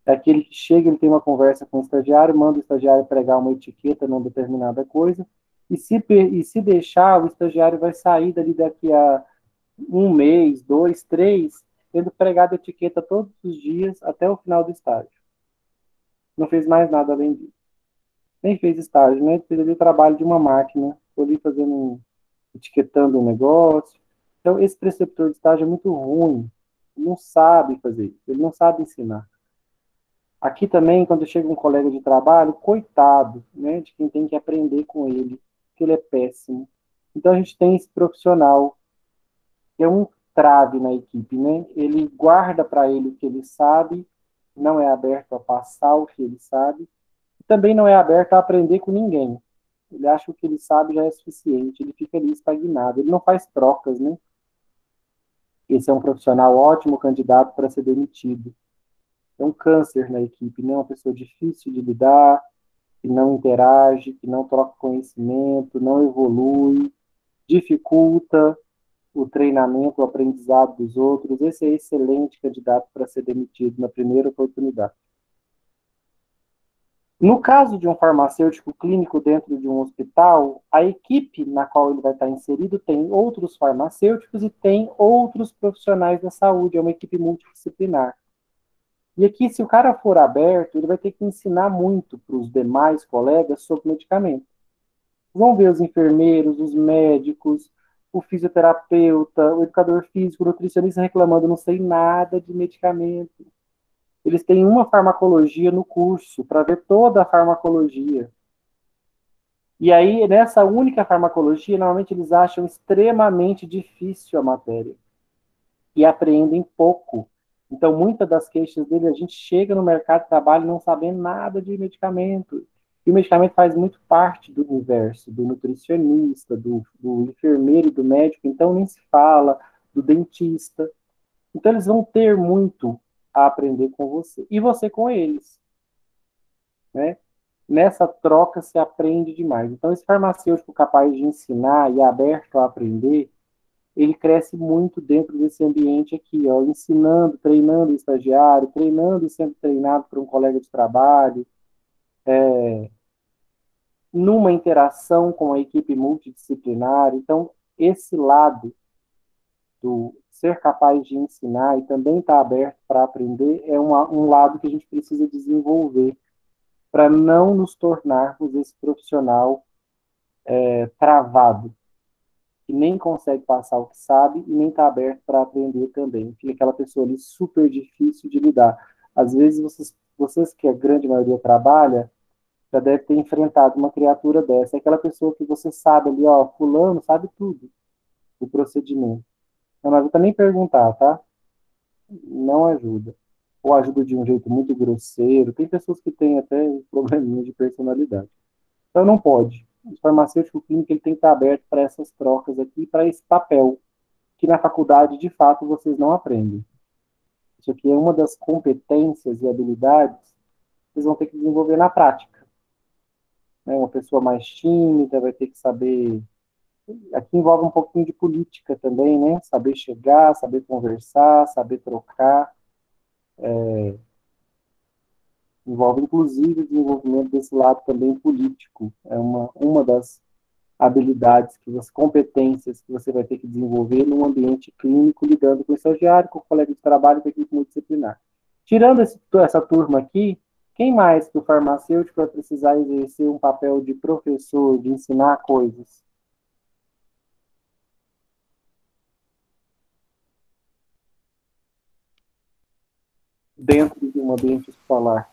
É aquele que chega, ele tem uma conversa com o estagiário, manda o estagiário pregar uma etiqueta numa determinada coisa, e se deixar, o estagiário vai sair daqui a 1 mês, 2, 3, tendo pregado etiqueta todos os dias até o final do estágio. Não fez mais nada além disso. Nem fez estágio, né? Fez ali o trabalho de uma máquina, foi ali etiquetando um negócio. Então, esse preceptor de estágio é muito ruim, Ele não sabe fazer isso, ele não sabe ensinar. Aqui também, quando chega um colega de trabalho, coitado, né, de quem tem que aprender com ele, que ele é péssimo. Então a gente tem esse profissional, que é um trave na equipe, né? Ele guarda para ele o que ele sabe, não é aberto a passar o que ele sabe, e também não é aberto a aprender com ninguém. Ele acha que o que ele sabe já é suficiente, ele fica ali estagnado, ele não faz trocas, né? Esse é um profissional ótimo candidato para ser demitido. É um câncer na equipe, né? Uma pessoa difícil de lidar, que não interage, que não troca conhecimento, não evolui, dificulta o treinamento, o aprendizado dos outros. Esse é excelente candidato para ser demitido na primeira oportunidade. No caso de um farmacêutico clínico dentro de um hospital, a equipe na qual ele vai estar inserido tem outros farmacêuticos e tem outros profissionais da saúde, é uma equipe multidisciplinar. E aqui, se o cara for aberto, ele vai ter que ensinar muito para os demais colegas sobre medicamento. Vão ver os enfermeiros, os médicos, o fisioterapeuta, o educador físico, o nutricionista reclamando, não sei nada de medicamento. Eles têm uma farmacologia no curso, para ver toda a farmacologia. E aí, nessa única farmacologia, normalmente eles acham extremamente difícil a matéria. E aprendem pouco. Então, muitas das queixas dele, a gente chega no mercado de trabalho não sabendo nada de medicamento. E o medicamento faz muito parte do universo, do nutricionista, do enfermeiro e do médico, então nem se fala, do dentista. Então, eles vão ter muito a aprender com você. E você com eles. Né? Nessa troca se aprende demais. Então, esse farmacêutico capaz de ensinar e aberto a aprender, ele cresce muito dentro desse ambiente aqui, ó, ensinando, treinando o estagiário, treinando e sendo treinado por um colega de trabalho, numa interação com a equipe multidisciplinar. Então, esse lado do ser capaz de ensinar e também estar aberto para aprender é um lado que a gente precisa desenvolver para não nos tornarmos esse profissional travado, que nem consegue passar o que sabe e nem está aberto para aprender também. Fica aquela pessoa ali super difícil de lidar. Às vezes, vocês que a grande maioria trabalha, já deve ter enfrentado uma criatura dessa. É aquela pessoa que você sabe ali, ó, fulano sabe tudo do procedimento. Não adianta nem perguntar, tá? Não ajuda. Ou ajuda de um jeito muito grosseiro. Tem pessoas que têm até um probleminha de personalidade. Então não pode. O farmacêutico clínico ele tem que estar aberto para essas trocas aqui, para esse papel, que na faculdade, de fato, vocês não aprendem. Isso aqui é uma das competências e habilidades que vocês vão ter que desenvolver na prática. Né? Uma pessoa mais tímida vai ter que saber... Aqui envolve um pouquinho de política também, né? Saber chegar, saber conversar, saber trocar. Envolve, inclusive, o desenvolvimento desse lado também político. É uma das habilidades, competências que você vai ter que desenvolver num ambiente clínico, lidando com o estagiário, com o colega de trabalho, com a equipe multidisciplinar. Tirando essa turma aqui, quem mais que o farmacêutico vai precisar exercer um papel de professor, de ensinar coisas? Dentro de um ambiente hospitalar?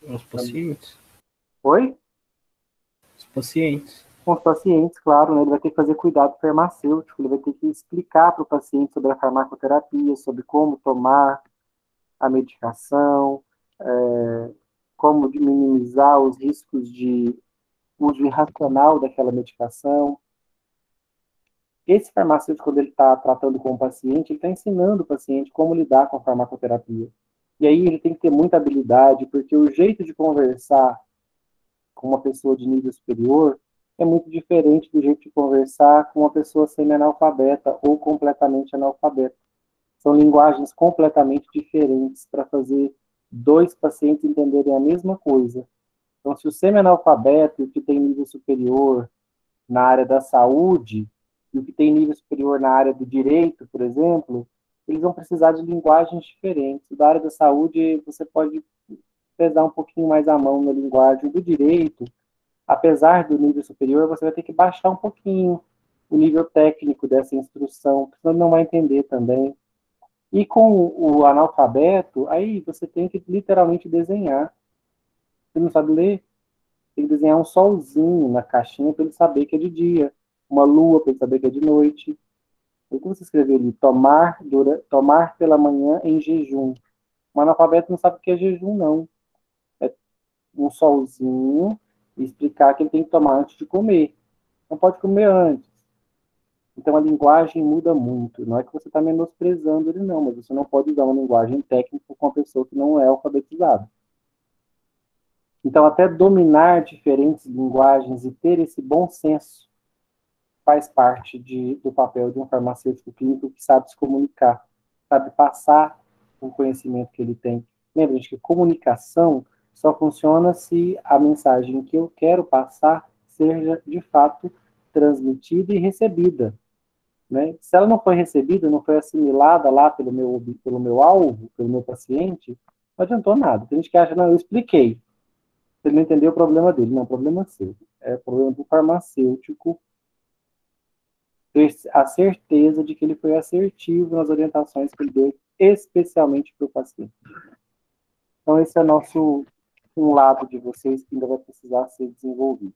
Os pacientes. Oi? Os pacientes. Com os pacientes, claro, né? Ele vai ter que fazer cuidado farmacêutico, ele vai ter que explicar para o paciente sobre a farmacoterapia, sobre como tomar a medicação, como de minimizar os riscos de uso irracional daquela medicação. Esse farmacêutico, quando ele está tratando com o paciente, ele está ensinando o paciente como lidar com a farmacoterapia. E aí ele tem que ter muita habilidade, porque o jeito de conversar com uma pessoa de nível superior é muito diferente do jeito de conversar com uma pessoa semi-analfabeta ou completamente analfabeta. São linguagens completamente diferentes para fazer dois pacientes entenderem a mesma coisa. Então, se o semi-analfabeto e o que tem nível superior na área da saúde e o que tem nível superior na área do direito, por exemplo, eles vão precisar de linguagens diferentes. Da área da saúde, você pode pesar um pouquinho mais a mão na linguagem do direito. Apesar do nível superior, você vai ter que baixar um pouquinho o nível técnico dessa instrução, porque senão não vai entender também. E com o analfabeto, aí você tem que literalmente desenhar. Você não sabe ler? Tem que desenhar um solzinho na caixinha para ele saber que é de dia, uma lua para ele saber que é de noite. Então você escrever ali, tomar pela manhã em jejum. O analfabeto não sabe o que é jejum, não. É um solzinho e explicar que ele tem que tomar antes de comer. Não pode comer antes. Então a linguagem muda muito. Não é que você está menosprezando ele, não, mas você não pode usar uma linguagem técnica com uma pessoa que não é alfabetizada. Então, até dominar diferentes linguagens e ter esse bom senso faz parte do papel de um farmacêutico clínico que sabe se comunicar, sabe passar o conhecimento que ele tem. Lembra, gente, que comunicação só funciona se a mensagem que eu quero passar seja, de fato, transmitida e recebida. Né? Se ela não foi recebida, não foi assimilada lá pelo meu alvo, pelo meu paciente, não adiantou nada. Tem gente que acha, não, eu expliquei. Se ele não entendeu o problema dele, não, o problema é seu. É o problema do farmacêutico ter a certeza de que ele foi assertivo nas orientações que ele deu, especialmente para o paciente. Então, esse é um lado de vocês que ainda vai precisar ser desenvolvido.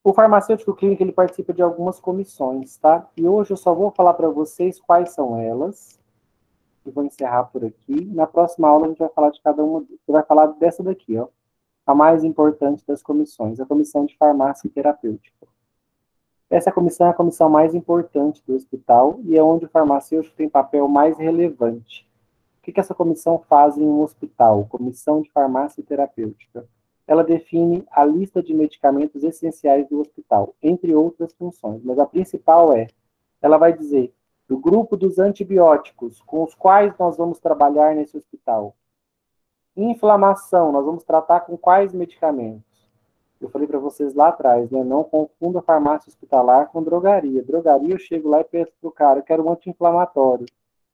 O farmacêutico clínico, ele participa de algumas comissões, tá? E hoje eu só vou falar para vocês quais são elas, e vou encerrar por aqui. Na próxima aula a gente vai falar de cada uma, você vai falar dessa daqui, ó, a mais importante das comissões, a comissão de farmácia terapêutica. Essa comissão é a comissão mais importante do hospital e é onde o farmacêutico tem papel mais relevante. O que essa comissão faz em um hospital? Comissão de farmácia terapêutica. Ela define a lista de medicamentos essenciais do hospital, entre outras funções, mas a principal ela vai dizer do grupo dos antibióticos com os quais nós vamos trabalhar nesse hospital. Inflamação, nós vamos tratar com quais medicamentos? Eu falei para vocês lá atrás, né? Não confunda farmácia hospitalar com drogaria. Drogaria, eu chego lá e peço pro cara, eu quero um anti-inflamatório.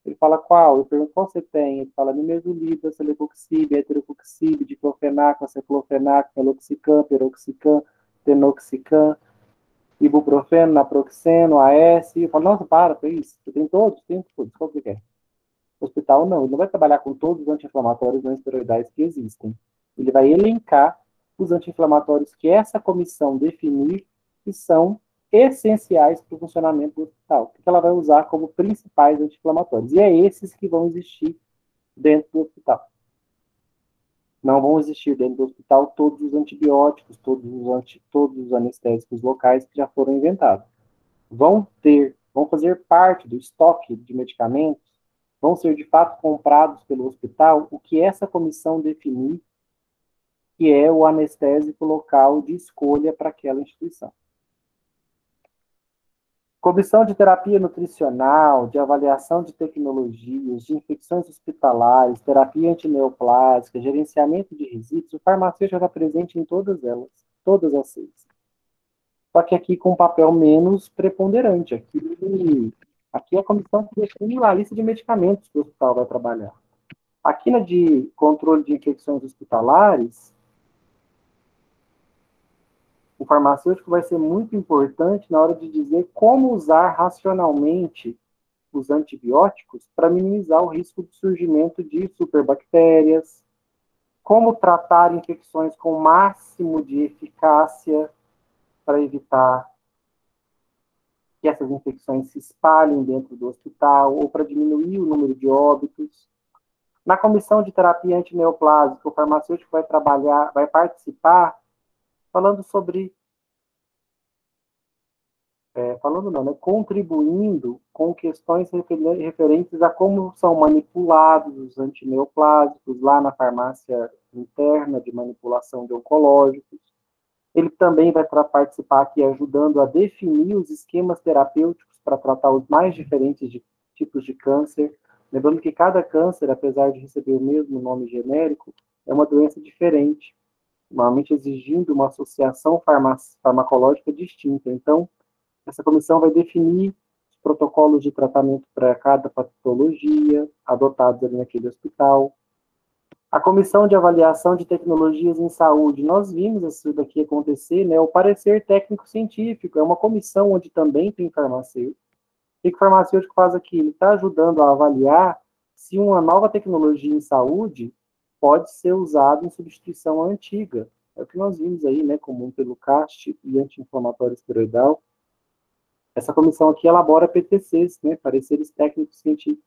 Ele fala qual? Eu pergunto qual você tem. Ele fala nimesulida, celecoxib, heterocoxib, diclofenac, aceclofenac, meloxicam, peroxicam, tenoxicam, ibuprofeno, naproxeno, AS. Eu falo, nossa, para isso. Você tem todos? Tem todos. Qual que você quer? O hospital não. Ele não vai trabalhar com todos os anti-inflamatórios não esteroidais que existem. Ele vai elencar os anti-inflamatórios que essa comissão definir que são essenciais para o funcionamento do hospital, que ela vai usar como principais anti-inflamatórios. E é esses que vão existir dentro do hospital. Não vão existir dentro do hospital todos os antibióticos, todos os anestésicos locais que já foram inventados. Vão fazer parte do estoque de medicamentos, vão ser de fato comprados pelo hospital o que essa comissão definir que é o anestésico local de escolha para aquela instituição. Comissão de terapia nutricional, de avaliação de tecnologias, de infecções hospitalares, terapia antineoplásica, gerenciamento de resíduos, o farmacêutico está presente em todas elas, todas as 6. Só que aqui com um papel menos preponderante. Aqui é a comissão que define a lista de medicamentos que o hospital vai trabalhar. Aqui na de controle de infecções hospitalares, o farmacêutico vai ser muito importante na hora de dizer como usar racionalmente os antibióticos para minimizar o risco de surgimento de superbactérias, como tratar infecções com o máximo de eficácia para evitar que essas infecções se espalhem dentro do hospital ou para diminuir o número de óbitos. Na comissão de terapia antineoplásica, o farmacêutico vai participar falando sobre, contribuindo com questões referentes a como são manipulados os antineoplásicos lá na farmácia interna de manipulação de oncológicos. Ele também vai participar aqui ajudando a definir os esquemas terapêuticos para tratar os mais diferentes tipos de câncer. Lembrando que cada câncer, apesar de receber o mesmo nome genérico, é uma doença diferente, normalmente exigindo uma associação farmacológica distinta. Então, essa comissão vai definir os protocolos de tratamento para cada patologia adotados ali naquele hospital. A comissão de avaliação de tecnologias em saúde, nós vimos isso daqui acontecer, né? O parecer técnico-científico é uma comissão onde também tem farmacêutico, que o farmacêutico faz aqui? Ele está ajudando a avaliar se uma nova tecnologia em saúde pode ser usada em substituição à antiga. É o que nós vimos aí, né, como Montelukast e anti-inflamatório esteroidal. Essa comissão aqui elabora PTCs, né, pareceres técnicos científicos.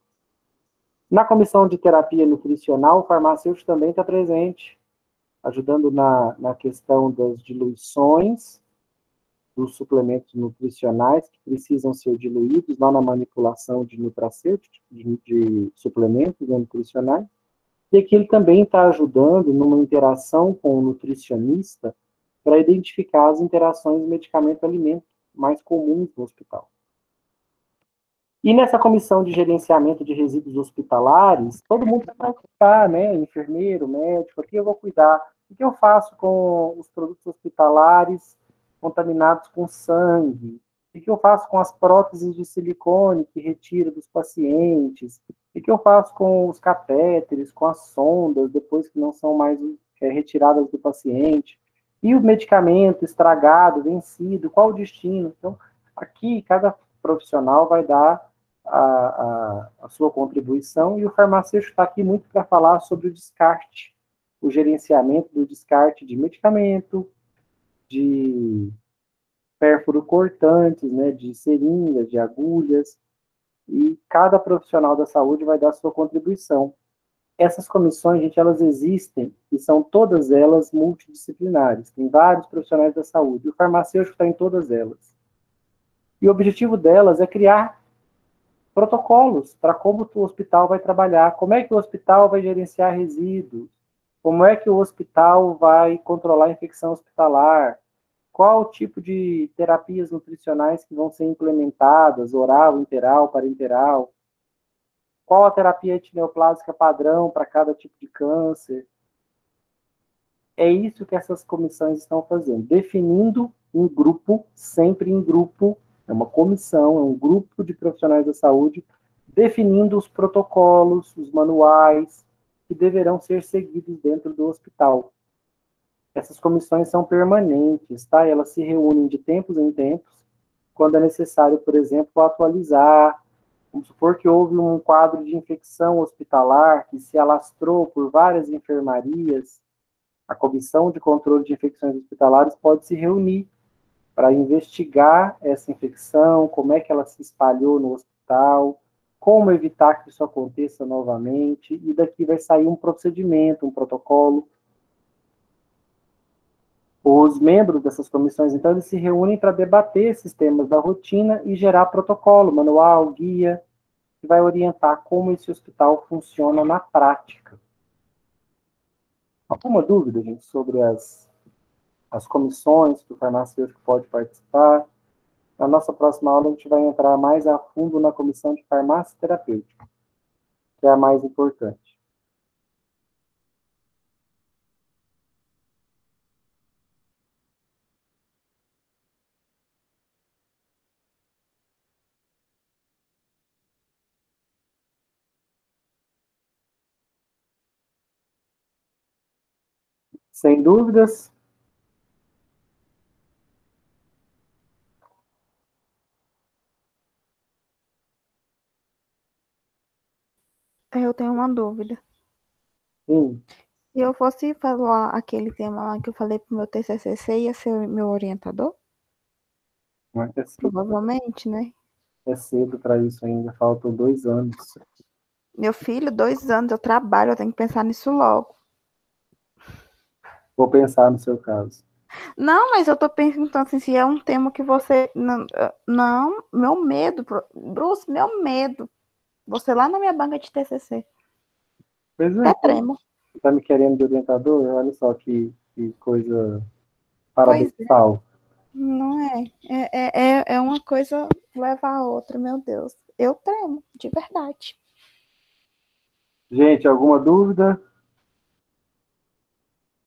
Na comissão de terapia nutricional, o farmacêutico também está presente, ajudando na questão das diluições dos suplementos nutricionais que precisam ser diluídos lá na manipulação de nutracêuticos, de suplementos nutricionais. E aqui ele também está ajudando numa interação com o nutricionista para identificar as interações medicamento-alimento mais comuns no hospital. E nessa comissão de gerenciamento de resíduos hospitalares, todo mundo vai participar, né? Enfermeiro, médico, aqui eu vou cuidar. O que eu faço com os produtos hospitalares contaminados com sangue? O que eu faço com as próteses de silicone que retiro dos pacientes? O que eu faço com os catéteres, com as sondas, depois que não são mais retiradas do paciente? E o medicamento estragado, vencido, qual o destino? Então, aqui, cada profissional vai dar a sua contribuição, e o farmacêutico está aqui muito para falar sobre o descarte, o gerenciamento do descarte de medicamento, de pérfuro cortantes, né, de seringas, de agulhas, e cada profissional da saúde vai dar a sua contribuição. Essas comissões, gente, elas existem e são todas elas multidisciplinares, tem vários profissionais da saúde, o farmacêutico está em todas elas. E o objetivo delas é criar protocolos para como o hospital vai trabalhar, como é que o hospital vai gerenciar resíduos, como é que o hospital vai controlar a infecção hospitalar, qual o tipo de terapias nutricionais que vão ser implementadas, oral, interal, parenteral, qual a terapia etineoplásica padrão para cada tipo de câncer. É isso que essas comissões estão fazendo, definindo em grupo, sempre em grupo, é uma comissão, é um grupo de profissionais da saúde, definindo os protocolos, os manuais, que deverão ser seguidos dentro do hospital. Essas comissões são permanentes, tá? Elas se reúnem de tempos em tempos, quando é necessário, por exemplo, atualizar. Vamos supor que houve um quadro de infecção hospitalar que se alastrou por várias enfermarias. A Comissão de Controle de Infecções Hospitalares pode se reunir para investigar essa infecção, como é que ela se espalhou no hospital, como evitar que isso aconteça novamente, e daqui vai sair um procedimento, um protocolo. Os membros dessas comissões, então, eles se reúnem para debater esses temas da rotina e gerar protocolo, manual, guia, que vai orientar como esse hospital funciona na prática. Alguma dúvida, gente, sobre as comissões que o farmacêutico pode participar? Na nossa próxima aula, a gente vai entrar mais a fundo na comissão de farmácia terapêutica, que é a mais importante. Sem dúvidas? Eu tenho uma dúvida. Sim. Se eu fosse falar aquele tema lá que eu falei pro meu TCC, você ia ser meu orientador? Mas Provavelmente, né? é cedo para isso ainda, faltam 2 anos. Meu filho, 2 anos, eu trabalho, eu tenho que pensar nisso logo. Vou pensar no seu caso. Não, mas eu tô perguntando assim, se é um tema que você... Não, meu medo, Bruce, meu medo. Você lá na minha banca de TCC. Pois Até é, tremo. você tá me querendo de orientador? Olha só que coisa Pois é, paradoxal. não é. É uma coisa leva a outra, meu Deus. Eu tremo, de verdade. Gente, alguma dúvida?